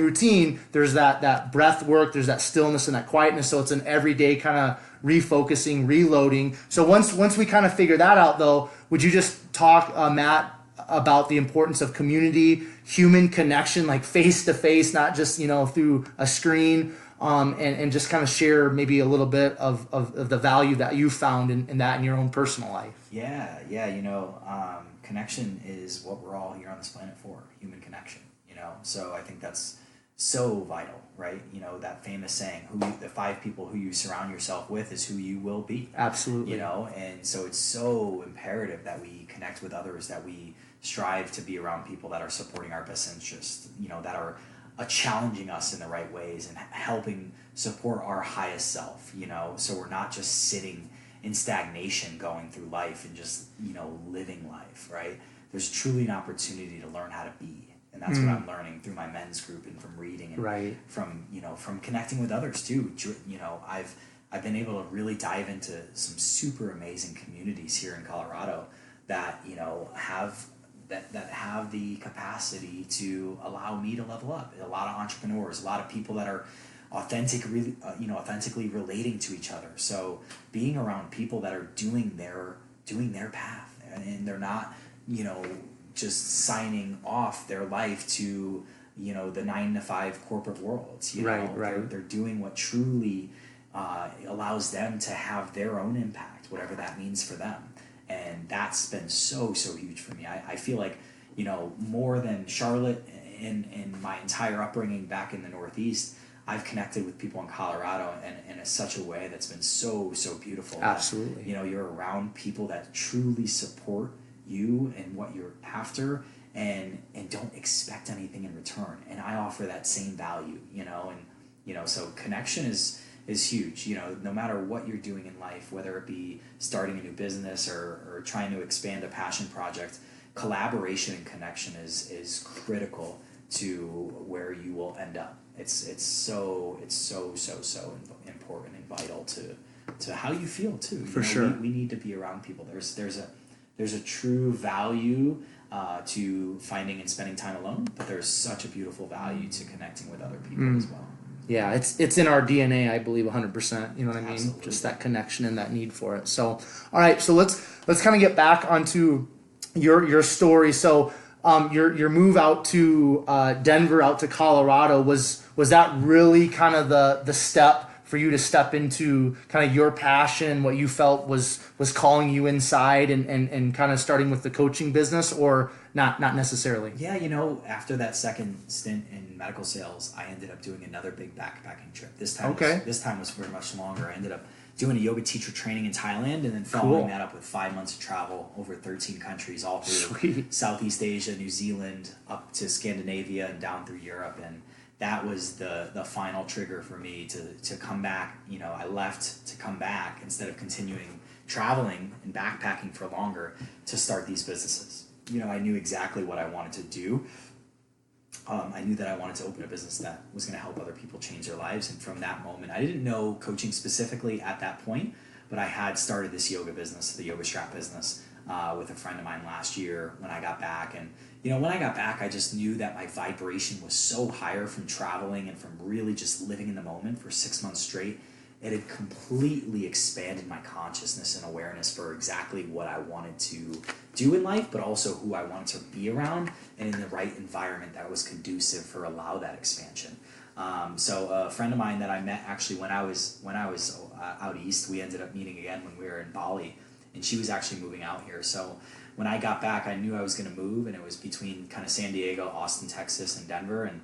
routine, there's that breath work, there's that stillness and that quietness. So it's an everyday kind of refocusing, reloading. So once we kind of figure that out, though, would you just talk, Matt, about the importance of community, human connection, like face to face, not just through a screen, and just kind of share maybe a little bit of the value that you found in that in your own personal life. Yeah. Connection is what we're all here on this planet for, human connection, So I think that's so vital, right? That famous saying, the 5 people who you surround yourself with is who you will be. Absolutely. And so it's so imperative that we connect with others, that we strive to be around people that are supporting our best interests, that are challenging us in the right ways and helping support our highest self, so we're not just sitting in stagnation going through life and just, living life, right? There's truly an opportunity to learn how to be. And that's what I'm learning through my men's group and from reading and from connecting with others too. I've been able to really dive into some super amazing communities here in Colorado that, have the capacity to allow me to level up. A lot of entrepreneurs, a lot of people that are authentically relating to each other. So being around people that are doing their path and they're not, just signing off their life to, the 9-to-5 corporate world. Right. They're doing what truly allows them to have their own impact, whatever that means for them. And that's been so huge for me. I feel like, more than Charlotte and my entire upbringing back in the Northeast, I've connected with people in Colorado in such a way that's been so beautiful. Absolutely. That, you're around people that truly support you and what you're after and don't expect anything in return. And I offer that same value, so connection is huge. No matter what you're doing in life, whether it be starting a new business or trying to expand a passion project, collaboration and connection is critical to where you will end up. It's so important and vital to how you feel too. For sure. We need to be around people. There's a true value to finding and spending time alone, but there's such a beautiful value to connecting with other people as well. Yeah, it's in our DNA, I believe, 100%. You know what I mean? Absolutely. Just that connection and that need for it. So, all right, so let's kind of get back onto your story. So, your move out to Denver, out to Colorado, was that really kind of the step for you to step into kind of your passion, what you felt was calling you inside and kind of starting with the coaching business, or not necessarily? Yeah, after that second stint in medical sales, I ended up doing another big backpacking trip. This time was for much longer. I ended up doing a yoga teacher training in Thailand and then following that up with 5 months of travel over 13 countries, all through Southeast Asia, New Zealand, up to Scandinavia and down through Europe. And that was the final trigger for me to come back. I left to come back instead of continuing traveling and backpacking for longer to start these businesses. I knew exactly what I wanted to do. I knew that I wanted to open a business that was going to help other people change their lives. And from that moment, I didn't know coaching specifically at that point, but I had started this yoga business, the yoga strap business, with a friend of mine last year when I got back. And when I got back, I just knew that my vibration was so higher from traveling and from really just living in the moment for 6 months straight. It had completely expanded my consciousness and awareness for exactly what I wanted to do in life, but also who I wanted to be around and in the right environment that was conducive for allow that expansion. So a friend of mine that I met actually when I was out east, we ended up meeting again when we were in Bali, and she was actually moving out here. So when I got back, I knew I was going to move, and it was between kind of San Diego, Austin, Texas, and Denver, and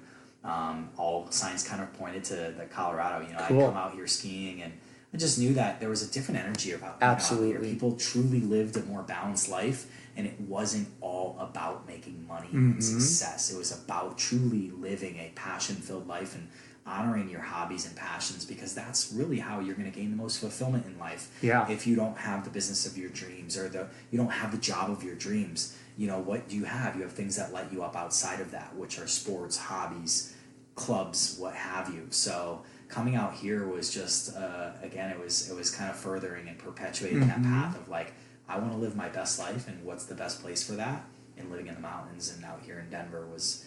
all signs kind of pointed to the Colorado. Cool. I'd come out here skiing, and I just knew that there was a different energy about Absolutely. Out here. People truly lived a more balanced life, and it wasn't all about making money and success. It was about truly living a passion-filled life and honoring your hobbies and passions, because that's really how you're going to gain the most fulfillment in life. Yeah. If you don't have the business of your dreams or you don't have the job of your dreams, what do you have? You have things that light you up outside of that, which are sports, hobbies, clubs, what have you. So coming out here was just, again, it was kind of furthering and perpetuating that path of like, I want to live my best life, and what's the best place for that? And living in the mountains, and out here in Denver was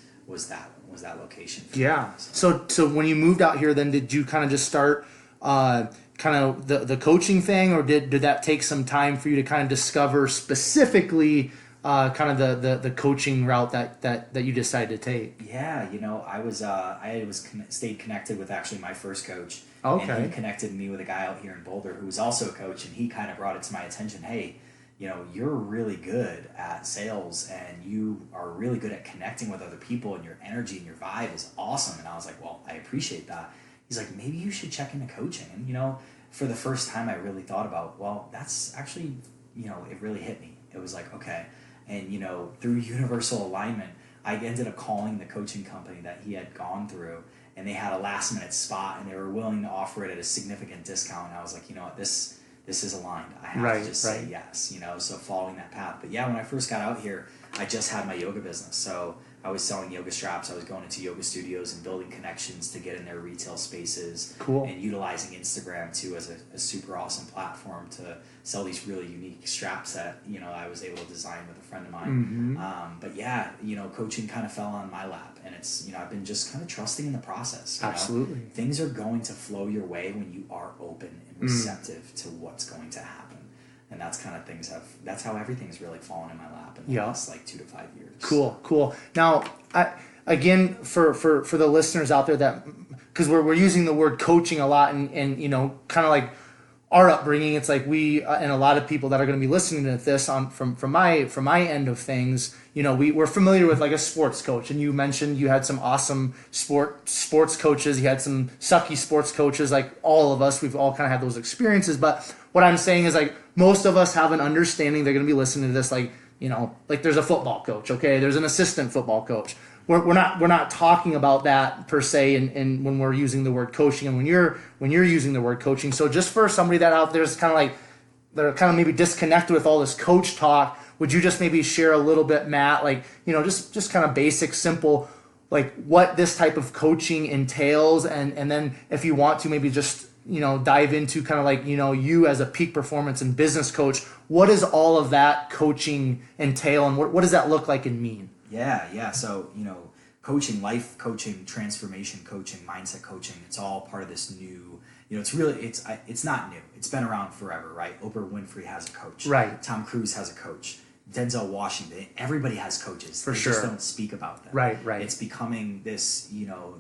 that location for me. So when you moved out here, then did you kind of just start kind of the coaching thing, or did that take some time for you to kind of discover specifically kind of the coaching route that you decided to take? Yeah, stayed connected with actually my first coach. Okay. And he connected me with a guy out here in Boulder who was also a coach, and he kind of brought it to my attention. Hey, you're really good at sales, and you are really good at connecting with other people, and your energy and your vibe is awesome. And I was like, well, I appreciate that. He's like, maybe you should check into coaching. And for the first time, I really thought about, well, that's actually, it really hit me. It was like, okay. And, through universal alignment, I ended up calling the coaching company that he had gone through, and they had a last minute spot, and they were willing to offer it at a significant discount. And I was like, what, this is aligned. I have to just say yes, so following that path. But yeah, when I first got out here, I just had my yoga business. So I was selling yoga straps. I was going into yoga studios and building connections to get in their retail spaces. Cool. And utilizing Instagram too as a super awesome platform to sell these really unique straps that, I was able to design with a friend of mine. But yeah, coaching kind of fell on my lap, and it's, I've been just kind of trusting in the process. Absolutely. Things are going to flow your way when you are open and receptive to what's going to happen. And that's how everything's really fallen in my lap in the last 2 to 5 years. Cool. Now, again, for the listeners out there that, because we're using the word coaching a lot, and kind of like our upbringing, it's like we and a lot of people that are going to be listening to this from my end of things, we're familiar with like a sports coach, and you mentioned you had some awesome sports coaches, you had some sucky sports coaches, like all of us, we've all kind of had those experiences. But what I'm saying is, like, most of us have an understanding, they're going to be listening to this, like there's a football coach, okay, there's an assistant football coach. We're not talking about that per se, and when we're using the word coaching, and when you're using the word coaching. So just for somebody that out there is kind of like, they're kind of maybe disconnected with all this coach talk, would you just maybe share a little bit, Matt, like, just kind of basic, simple, like what this type of coaching entails, and then if you want to maybe just dive into kind of like, you as a peak performance and business coach, what does all of that coaching entail, and what does that look like and mean? Yeah. So, coaching, life coaching, transformation coaching, mindset coaching, it's all part of this new, it's not new. It's been around forever, right? Oprah Winfrey has a coach. Right. Tom Cruise has a coach. Denzel Washington. Everybody has coaches. For they sure. just don't speak about them. Right. It's becoming this,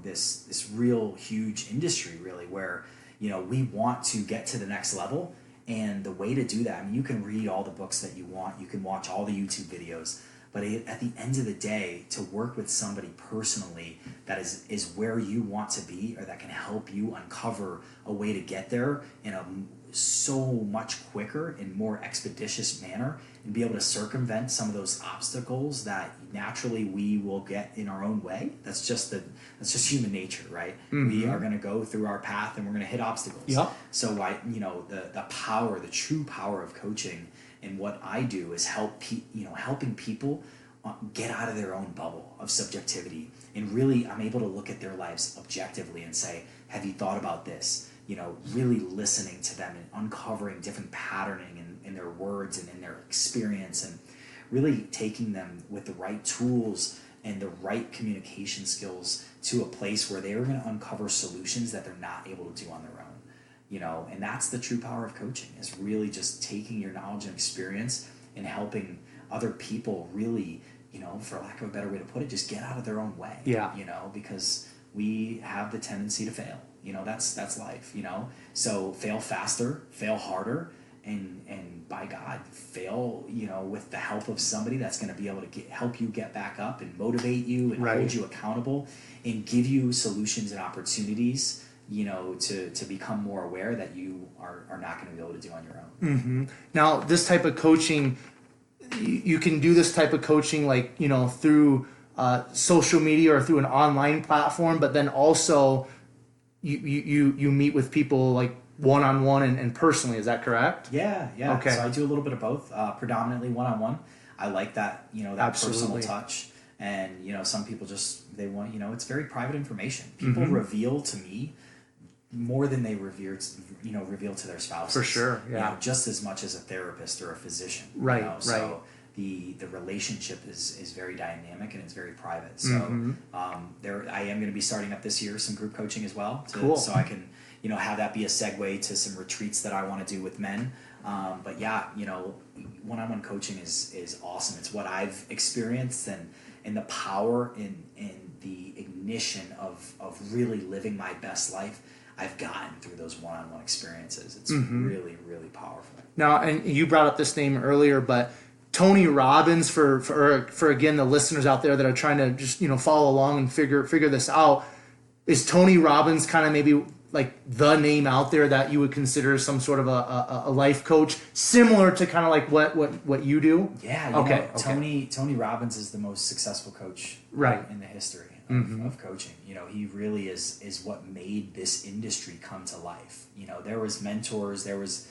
this real huge industry, really, where, we want to get to the next level. And the way to do that, I mean, you can read all the books that you want. You can watch all the YouTube videos. But at the end of the day, to work with somebody personally that is where you want to be, or that can help you uncover a way to get there in a so much quicker and more expeditious manner, and be able to circumvent some of those obstacles that naturally we will get in our own way. That's just human nature, right? We are going to go through our path, and we're going to hit obstacles. Yep. So the true power of coaching, and what I do is helping people get out of their own bubble of subjectivity, and really I'm able to look at their lives objectively and say, have you thought about this? Really listening to them and uncovering different patterning in their words and in their experience, and really taking them with the right tools and the right communication skills to a place where they're going to uncover solutions that they're not able to do on their own. And that's the true power of coaching, is really just taking your knowledge and experience and helping other people really, for lack of a better way to put it, just get out of their own way. Yeah. Because we have the tendency to fail. That's life, So fail faster, fail harder, and by God, fail, with the help of somebody that's going to be able to help you get back up and motivate you and hold you accountable and give you solutions and opportunities, to become more aware that you are not going to be able to do on your own. Mm-hmm. Now, this type of coaching, you can do this type of coaching, like, through social media or through an online platform, but then also you meet with people like one-on-one and personally. Is that correct? Yeah. Okay. So I do a little bit of both, predominantly one-on-one. I like that, that Absolutely. personal touch. And, some people they want, it's very private information. People reveal to me more than they reveal to their spouses. For sure, yeah. Just as much as a therapist or a physician. Right, So the relationship is very dynamic, and it's very private. So I am going to be starting up this year some group coaching as well. Cool. So I can, have that be a segue to some retreats that I want to do with men. But yeah, one-on-one coaching is awesome. It's what I've experienced, and the power in the ignition of really living my best life I've gotten through those one-on-one experiences. It's really, really powerful. Now, and you brought up this name earlier, but Tony Robbins, for again, the listeners out there that are trying to just, follow along and figure this out, is Tony Robbins kind of maybe like the name out there that you would consider some sort of a life coach, similar to kind of like what you do? Yeah. Okay. Tony Robbins is the most successful coach in the history of coaching. He really is what made this industry come to life. There was mentors, there was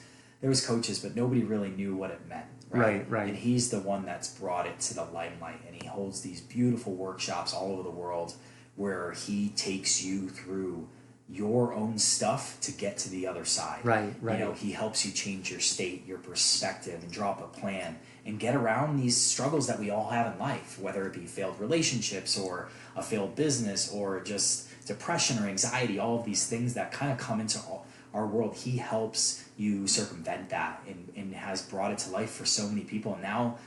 coaches, but nobody really knew what it meant. Right. And he's the one that's brought it to the limelight, and he holds these beautiful workshops all over the world where he takes you through your own stuff to get to the other side. Right. He helps you change your state, your perspective, and draw up a plan and get around these struggles that we all have in life, whether it be failed relationships or a failed business or just depression or anxiety, all of these things that kind of come into our world. He helps you circumvent that and has brought it to life for so many people. And now,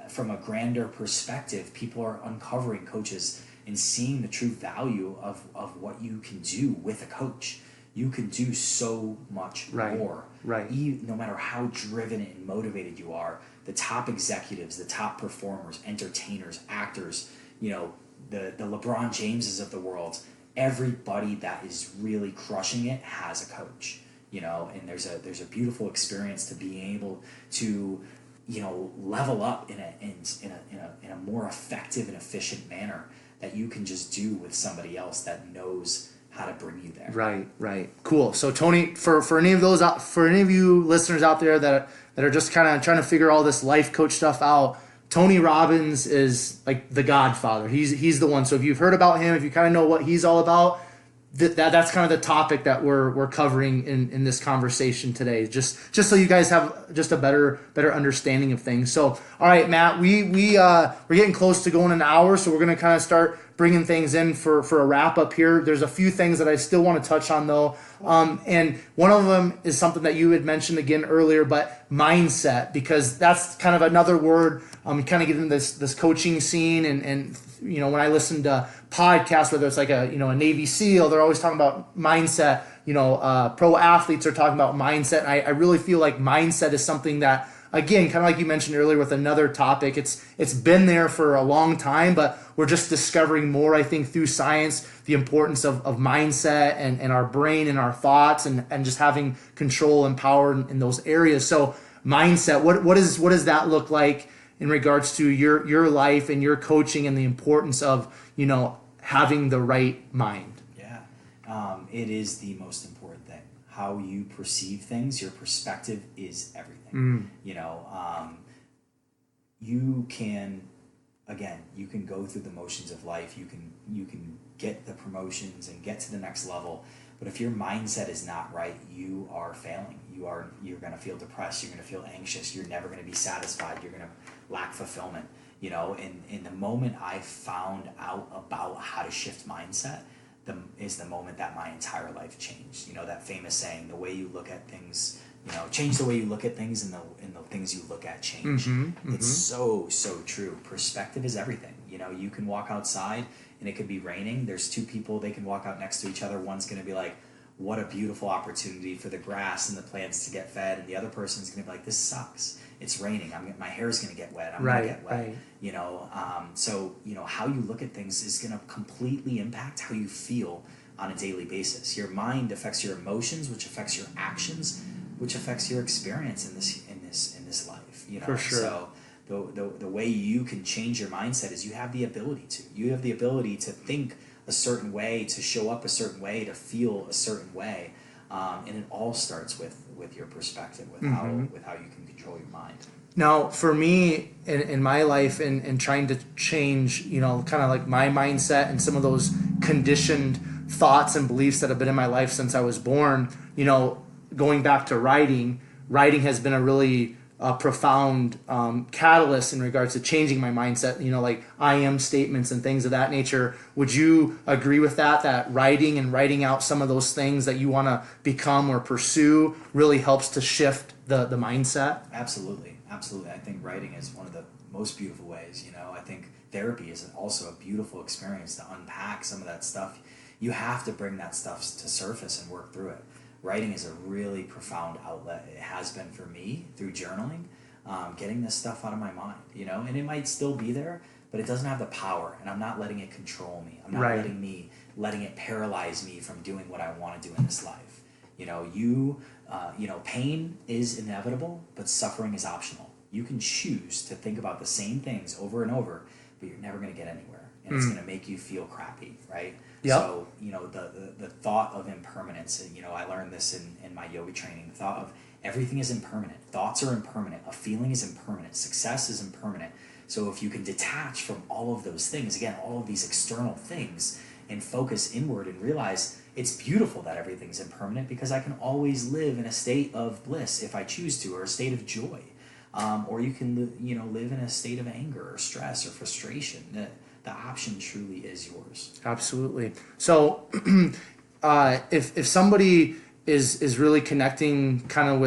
from a grander perspective, people are uncovering coaches and seeing the true value of what you can do with a coach. You can do so much more. No matter how driven and motivated you are, the top executives, the top performers, entertainers, actors, the LeBron Jameses of the world, everybody that is really crushing it has a coach. And there's a beautiful experience to being able to level up in a more effective and efficient manner that you can just do with somebody else that knows how to bring you there. Right. Cool. So Tony, for any of you listeners out there that are just kind of trying to figure all this life coach stuff out, Tony Robbins is like the godfather. He's the one. So if you've heard about him, if you kind of know what he's all about, that's kind of the topic that we're covering in this conversation today. Just so you guys have just a better understanding of things. So, all right, Matt, we're getting close to going an hour, so we're going to kind of start bringing things in for a wrap up here. There's a few things that I still want to touch on though. And one of them is something that you had mentioned again earlier, but mindset, because that's kind of another word. Kind of get into this coaching scene, and when I listen to podcasts, whether it's like a Navy SEAL, they're always talking about mindset. Pro athletes are talking about mindset. And I really feel like mindset is something that, again, kind of like you mentioned earlier with another topic, it's been there for a long time, but we're just discovering more, I think, through science, the importance of mindset and our brain and our thoughts and just having control and power in those areas. So mindset, what does that look like in regards to your life and your coaching and the importance of, having the right mind? Yeah. It is the most important thing. How you perceive things, your perspective is everything. You can go through the motions of life. You can get the promotions and get to the next level. But if your mindset is not right, you are failing. You're going to feel depressed. You're going to feel anxious. You're never going to be satisfied. You're going to lack fulfillment. And the moment I found out about how to shift mindset, is the moment that my entire life changed. That famous saying, the way you look at things, change the way you look at things, and the things you look at change. It's so true. Perspective is everything. You can walk outside and it could be raining. There's two people, they can walk out next to each other. One's going to be like, what a beautiful opportunity for the grass and the plants to get fed. And the other person's going to be like, this sucks. It's raining. My hair is going to get wet. I'm going to get wet. So how you look at things is going to completely impact how you feel on a daily basis. Your mind affects your emotions, which affects your actions, which affects your experience in this life. For sure. So the way you can change your mindset is you have the ability to. You have the ability to think a certain way, to show up a certain way, to feel a certain way, and it all starts with your perspective, with how you can control your mind. Now, for me in my life and trying to change, kind of like my mindset and some of those conditioned thoughts and beliefs that have been in my life since I was born, going back to writing has been a really profound catalyst in regards to changing my mindset, like I am statements and things of that nature. Would you agree with that, that writing and writing out some of those things that you want to become or pursue really helps to shift the mindset? Absolutely. Absolutely. I think writing is one of the most beautiful ways. I think therapy is also a beautiful experience to unpack some of that stuff. You have to bring that stuff to surface and work through it. Writing is a really profound outlet. It has been for me through journaling, getting this stuff out of my mind, and it might still be there, but it doesn't have the power, and I'm not letting it control me. I'm not letting it paralyze me from doing what I want to do in this life. Pain is inevitable, but suffering is optional. You can choose to think about the same things over and over, but you're never going to get anywhere, and it's going to make you feel crappy, right? Yep. So, the thought of impermanence, I learned this in my yoga training, the thought of everything is impermanent. Thoughts are impermanent. A feeling is impermanent. Success is impermanent. So if you can detach from all of those things, again, all of these external things, and focus inward and realize it's beautiful that everything's impermanent, because I can always live in a state of bliss if I choose to, or a state of joy. Or you can live in a state of anger or stress or frustration. The option truly is yours. Absolutely. So if somebody is really connecting kind of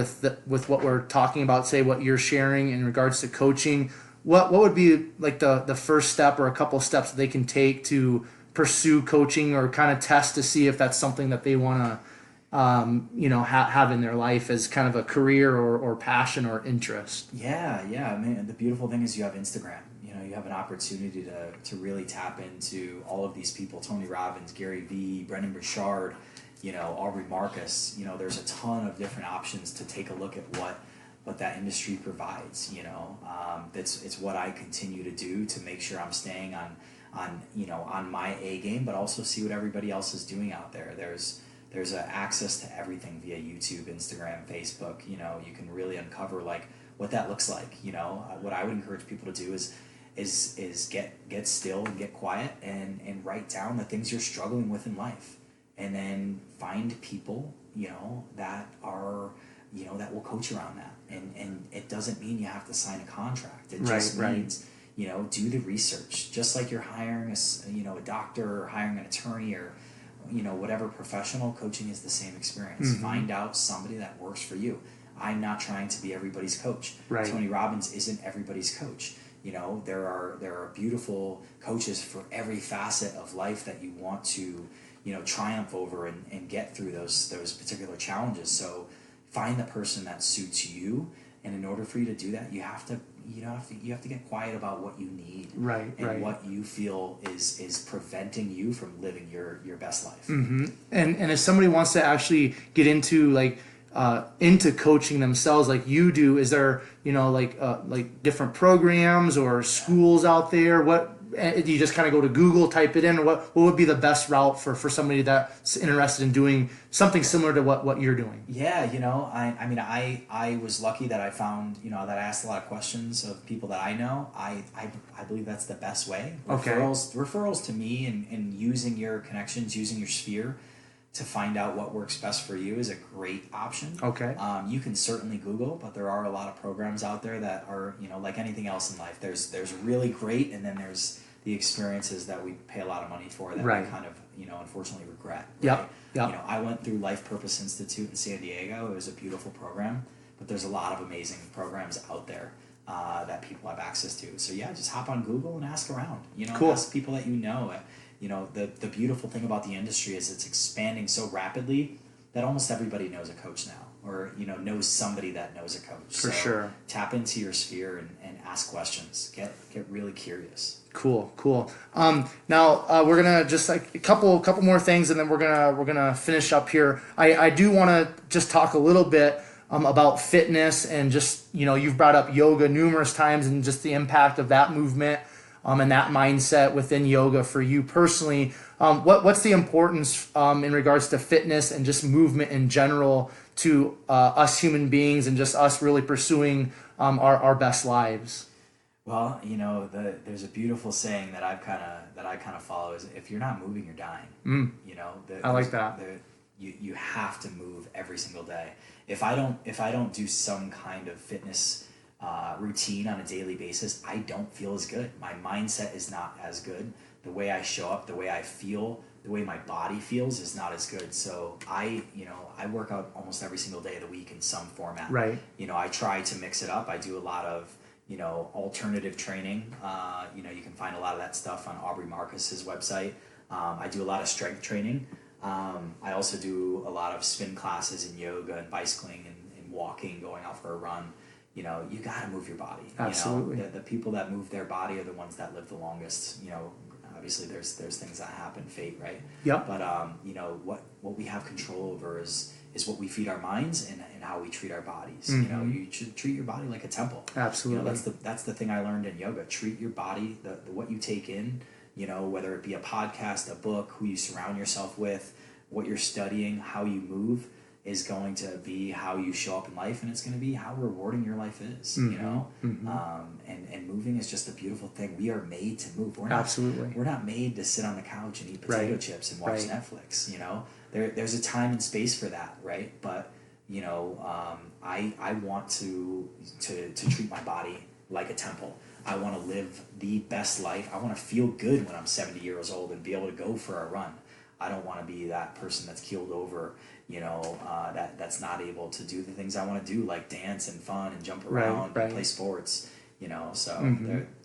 with what we're talking about, say what you're sharing in regards to coaching, what would be like the first step or a couple steps that they can take to pursue coaching, or kind of test to see if that's something that they want to have in their life as kind of a career or passion or interest? Yeah. I mean, the beautiful thing is you have Instagram. You have an opportunity to really tap into all of these people: Tony Robbins, Gary Vee, Brendan Burchard, Aubree Marcus. There's a ton of different options to take a look at what that industry provides. It's what I continue to do to make sure I'm staying on my A game, but also see what everybody else is doing out there. There's access to everything via YouTube, Instagram, Facebook. You can really uncover like what that looks like. What I would encourage people to do is get still and get quiet and write down the things you're struggling with in life, and then find people that are that will coach around that. And it doesn't mean you have to sign a contract. It just means do the research, just like you're hiring a doctor or hiring an attorney or whatever professional. Coaching is the same experience. Mm-hmm. Find out somebody that works for you. I'm not trying to be everybody's coach. Right. Tony Robbins isn't everybody's coach. There are beautiful coaches for every facet of life that you want to triumph over and get through those particular challenges. So find the person that suits you, and in order for you to do that, you have to get quiet about what you need, and what you feel is preventing you from living your best life. Mm-hmm. And if somebody wants to actually get into into coaching themselves like you do, is there like different programs or schools out there? What do you just kind of go to Google, type it in, or what would be the best route for somebody that's interested in doing something similar to what you're doing? Yeah, I was lucky that I found that I asked a lot of questions of people that I know. I believe that's the best way. Referrals to me, and using your connections, using your sphere to find out what works best for you is a great option. Okay. You can certainly Google, but there are a lot of programs out there that are, like anything else in life. There's really great, and then there's the experiences that we pay a lot of money for that we kind of, unfortunately regret. Right? Yep. I went through Life Purpose Institute in San Diego. It was a beautiful program, but there's a lot of amazing programs out there that people have access to. So yeah, just hop on Google and ask around. Cool. Ask people that you know. The beautiful thing about the industry is it's expanding so rapidly that almost everybody knows a coach now, or knows somebody that knows a coach. For sure. Tap into your sphere and ask questions. Get really curious. Cool. Now we're gonna just like a couple more things, and then we're gonna finish up here. I do want to just talk a little bit about fitness, and just you've brought up yoga numerous times, and just the impact of that movement. And that mindset within yoga for you personally. What's the importance in regards to fitness and just movement in general to us human beings, and just us really pursuing our best lives? Well, there's a beautiful saying that I kind of follow is, if you're not moving, you're dying. I like that. You have to move every single day. If I don't do some kind of fitness routine on a daily basis, I don't feel as good. My mindset is not as good. The way I show up, the way I feel, the way my body feels is not as good. So I work out almost every single day of the week in some format. Right. I try to mix it up. I do a lot of, alternative training. You can find a lot of that stuff on Aubree Marcus's website. I do a lot of strength training. I also do a lot of spin classes and yoga and bicycling and walking, going out for a run. You got to move your body. Absolutely. The people that move their body are the ones that live the longest. Obviously there's things that happen, fate, right? Yep. But what we have control over is what we feed our minds and how we treat our bodies. Mm-hmm. You should treat your body like a temple. Absolutely. That's the thing I learned in yoga. Treat your body, the what you take in, whether it be a podcast, a book, who you surround yourself with, what you're studying, how you move is going to be how you show up in life, and it's going to be how rewarding your life is. Mm-hmm. And moving is just a beautiful thing. We are made to move. Absolutely. We're not made to sit on the couch and eat potato chips and watch Netflix. There's a time and space for that, right? But I want to treat my body like a temple. I want to live the best life. I want to feel good when I'm 70 years old and be able to go for a run. I don't want to be that person that's keeled over, that's not able to do the things I want to do, like dance and fun and jump around and play sports, So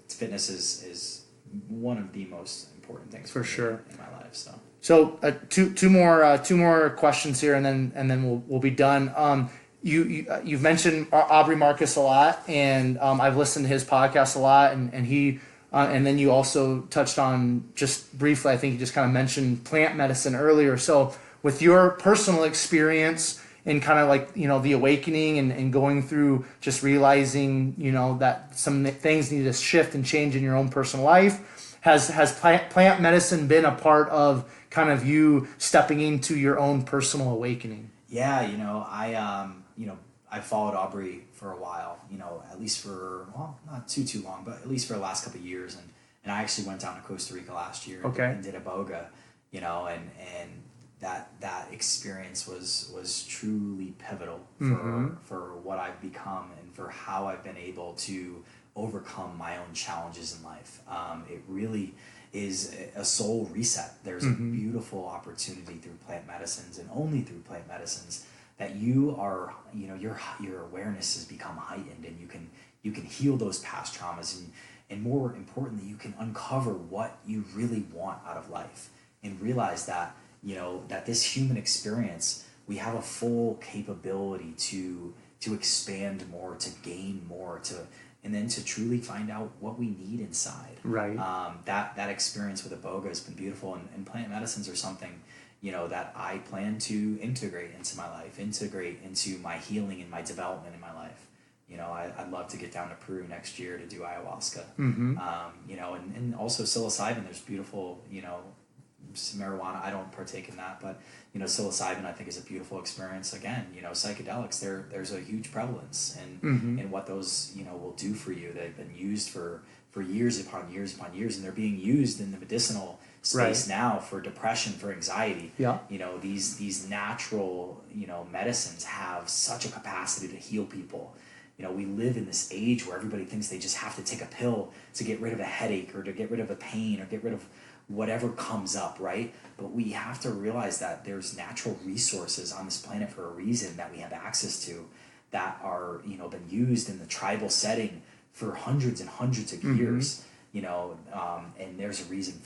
fitness is one of the most important things for sure in my life. So two more questions here, and then we'll be done. You've mentioned Aubree Marcus a lot, and I've listened to his podcast a lot, and he. And then you also touched on, just briefly, I think you just kind of mentioned plant medicine earlier. So with your personal experience in kind of like, the awakening and going through just realizing, that some things need to shift and change in your own personal life, has plant medicine been a part of kind of you stepping into your own personal awakening? Yeah, I followed Aubree for a while, at least for, not too long, but at least for the last couple of years. And I actually went down to Costa Rica last year and did a boga, and that experience was truly pivotal for what I've become and for how I've been able to overcome my own challenges in life. It really is a soul reset. There's a beautiful opportunity through plant medicines, and only through plant medicines, that you are, your awareness has become heightened, and you can heal those past traumas, and more importantly, you can uncover what you really want out of life, and realize that, that this human experience, we have a full capability to expand more, to gain more, and then to truly find out what we need inside. Right. That experience with a boga has been beautiful, and plant medicines are something that I plan to integrate into my life, integrate into my healing and my development in my life. I'd love to get down to Peru next year to do ayahuasca. And also psilocybin. There's beautiful, marijuana. I don't partake in that, but psilocybin I think is a beautiful experience. Again, psychedelics. There's a huge prevalence in what those will do for you. They've been used for years upon years upon years, and they're being used in the medicinal space now for depression, for anxiety. Yeah. These natural, medicines have such a capacity to heal people. We live in this age where everybody thinks they just have to take a pill to get rid of a headache or to get rid of a pain or get rid of whatever comes up, right? But we have to realize that there's natural resources on this planet for a reason that we have access to, that are, been used in the tribal setting for hundreds and hundreds of years. And there's a reason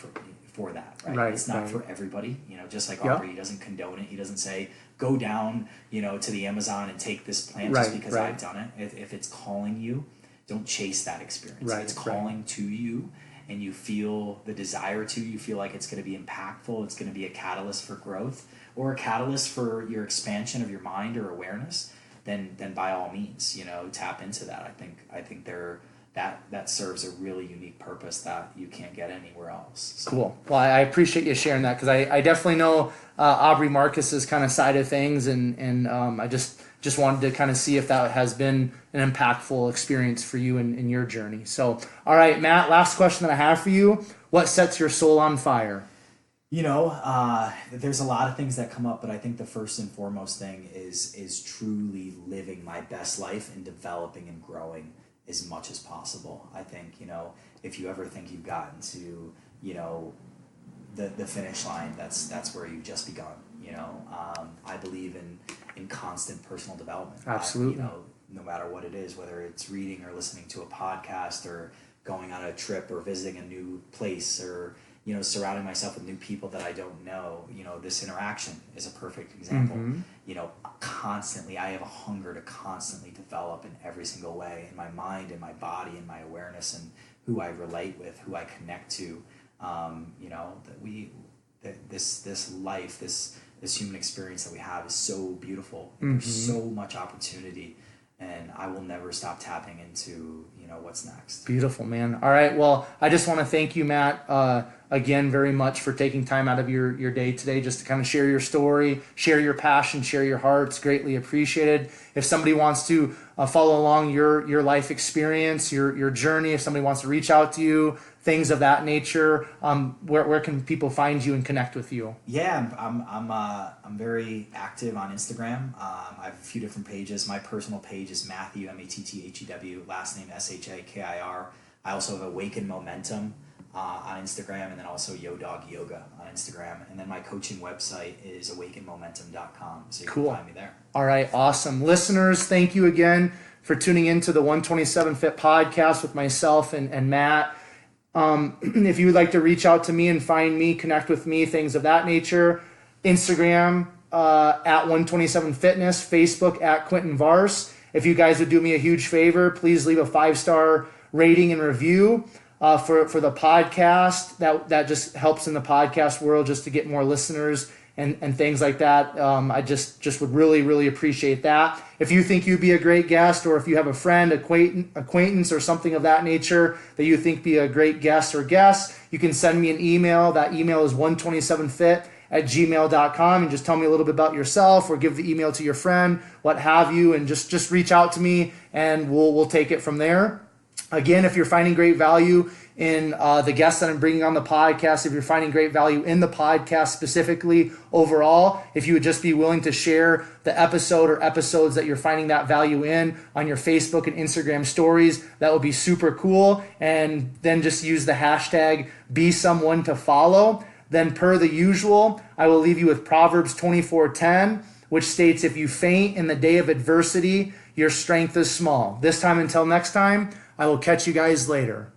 for that, right? It's not for everybody, just like Aubree, he doesn't condone it. He doesn't say, go down, to the Amazon and take this plant just because I've done it. If it's calling you, don't chase that experience. If it's calling to you and you feel the desire to, you feel like it's going to be impactful, it's going to be a catalyst for growth or a catalyst for your expansion of your mind or awareness, then by all means, tap into that. I think that serves a really unique purpose that you can't get anywhere else. So. Cool. Well, I appreciate you sharing that, because I definitely know Aubree Marcus's kind of side of things, and I just wanted to kind of see if that has been an impactful experience for you in your journey. So, all right, Matt, last question that I have for you. What sets your soul on fire? There's a lot of things that come up, but I think the first and foremost thing is truly living my best life and developing and growing as much as possible. I think, if you ever think you've gotten to, the finish line, that's where you've just begun. I believe in constant personal development. Absolutely. No matter what it is, whether it's reading or listening to a podcast or going on a trip or visiting a new place or, surrounding myself with new people that I don't know, this interaction is a perfect example. Constantly, I have a hunger to constantly develop in every single way, in my mind, in my body, in my awareness, and who I relate with, who I connect to. This life, this human experience that we have is so beautiful. There's so much opportunity, and I will never stop tapping into, what's next. Beautiful, man. All right. Well, I just want to thank you, Matt, again, very much for taking time out of your day today just to kind of share your story, share your passion, share your heart. It's greatly appreciated. If somebody wants to follow along your life experience, your journey, if somebody wants to reach out to you, things of that nature, where can people find you and connect with you? Yeah, I'm very active on Instagram. I have a few different pages. My personal page is Matthew, Matthew, last name Shakir. I also have Awaken Momentum on Instagram, and then also Yodogyoga on Instagram. And then my coaching website is awakenmomentum.com. So you can find me there. All right, awesome. Listeners, thank you again for tuning into the 127 Fit podcast with myself and Matt. If you would like to reach out to me and find me, connect with me, things of that nature, Instagram at 127 Fitness, Facebook at Quentin Vars. If you guys would do me a huge favor, please leave a 5-star rating and review for the podcast. That just helps in the podcast world just to get more listeners and things like that. I just would really, really appreciate that. If you think you'd be a great guest, or if you have a friend, acquaintance, or something of that nature that you think be a great guest or guest, you can send me an email. That email is 127fit@gmail.com, and just tell me a little bit about yourself, or give the email to your friend, what have you, and just reach out to me, and we'll take it from there. Again, if you're finding great value in the guests that I'm bringing on the podcast, if you're finding great value in the podcast specifically overall, if you would just be willing to share the episode or episodes that you're finding that value in on your Facebook and Instagram stories, that would be super cool. And then just use the hashtag #BeSomeoneToFollow. Then per the usual, I will leave you with Proverbs 24:10, which states, if you faint in the day of adversity, your strength is small. This time until next time, I will catch you guys later.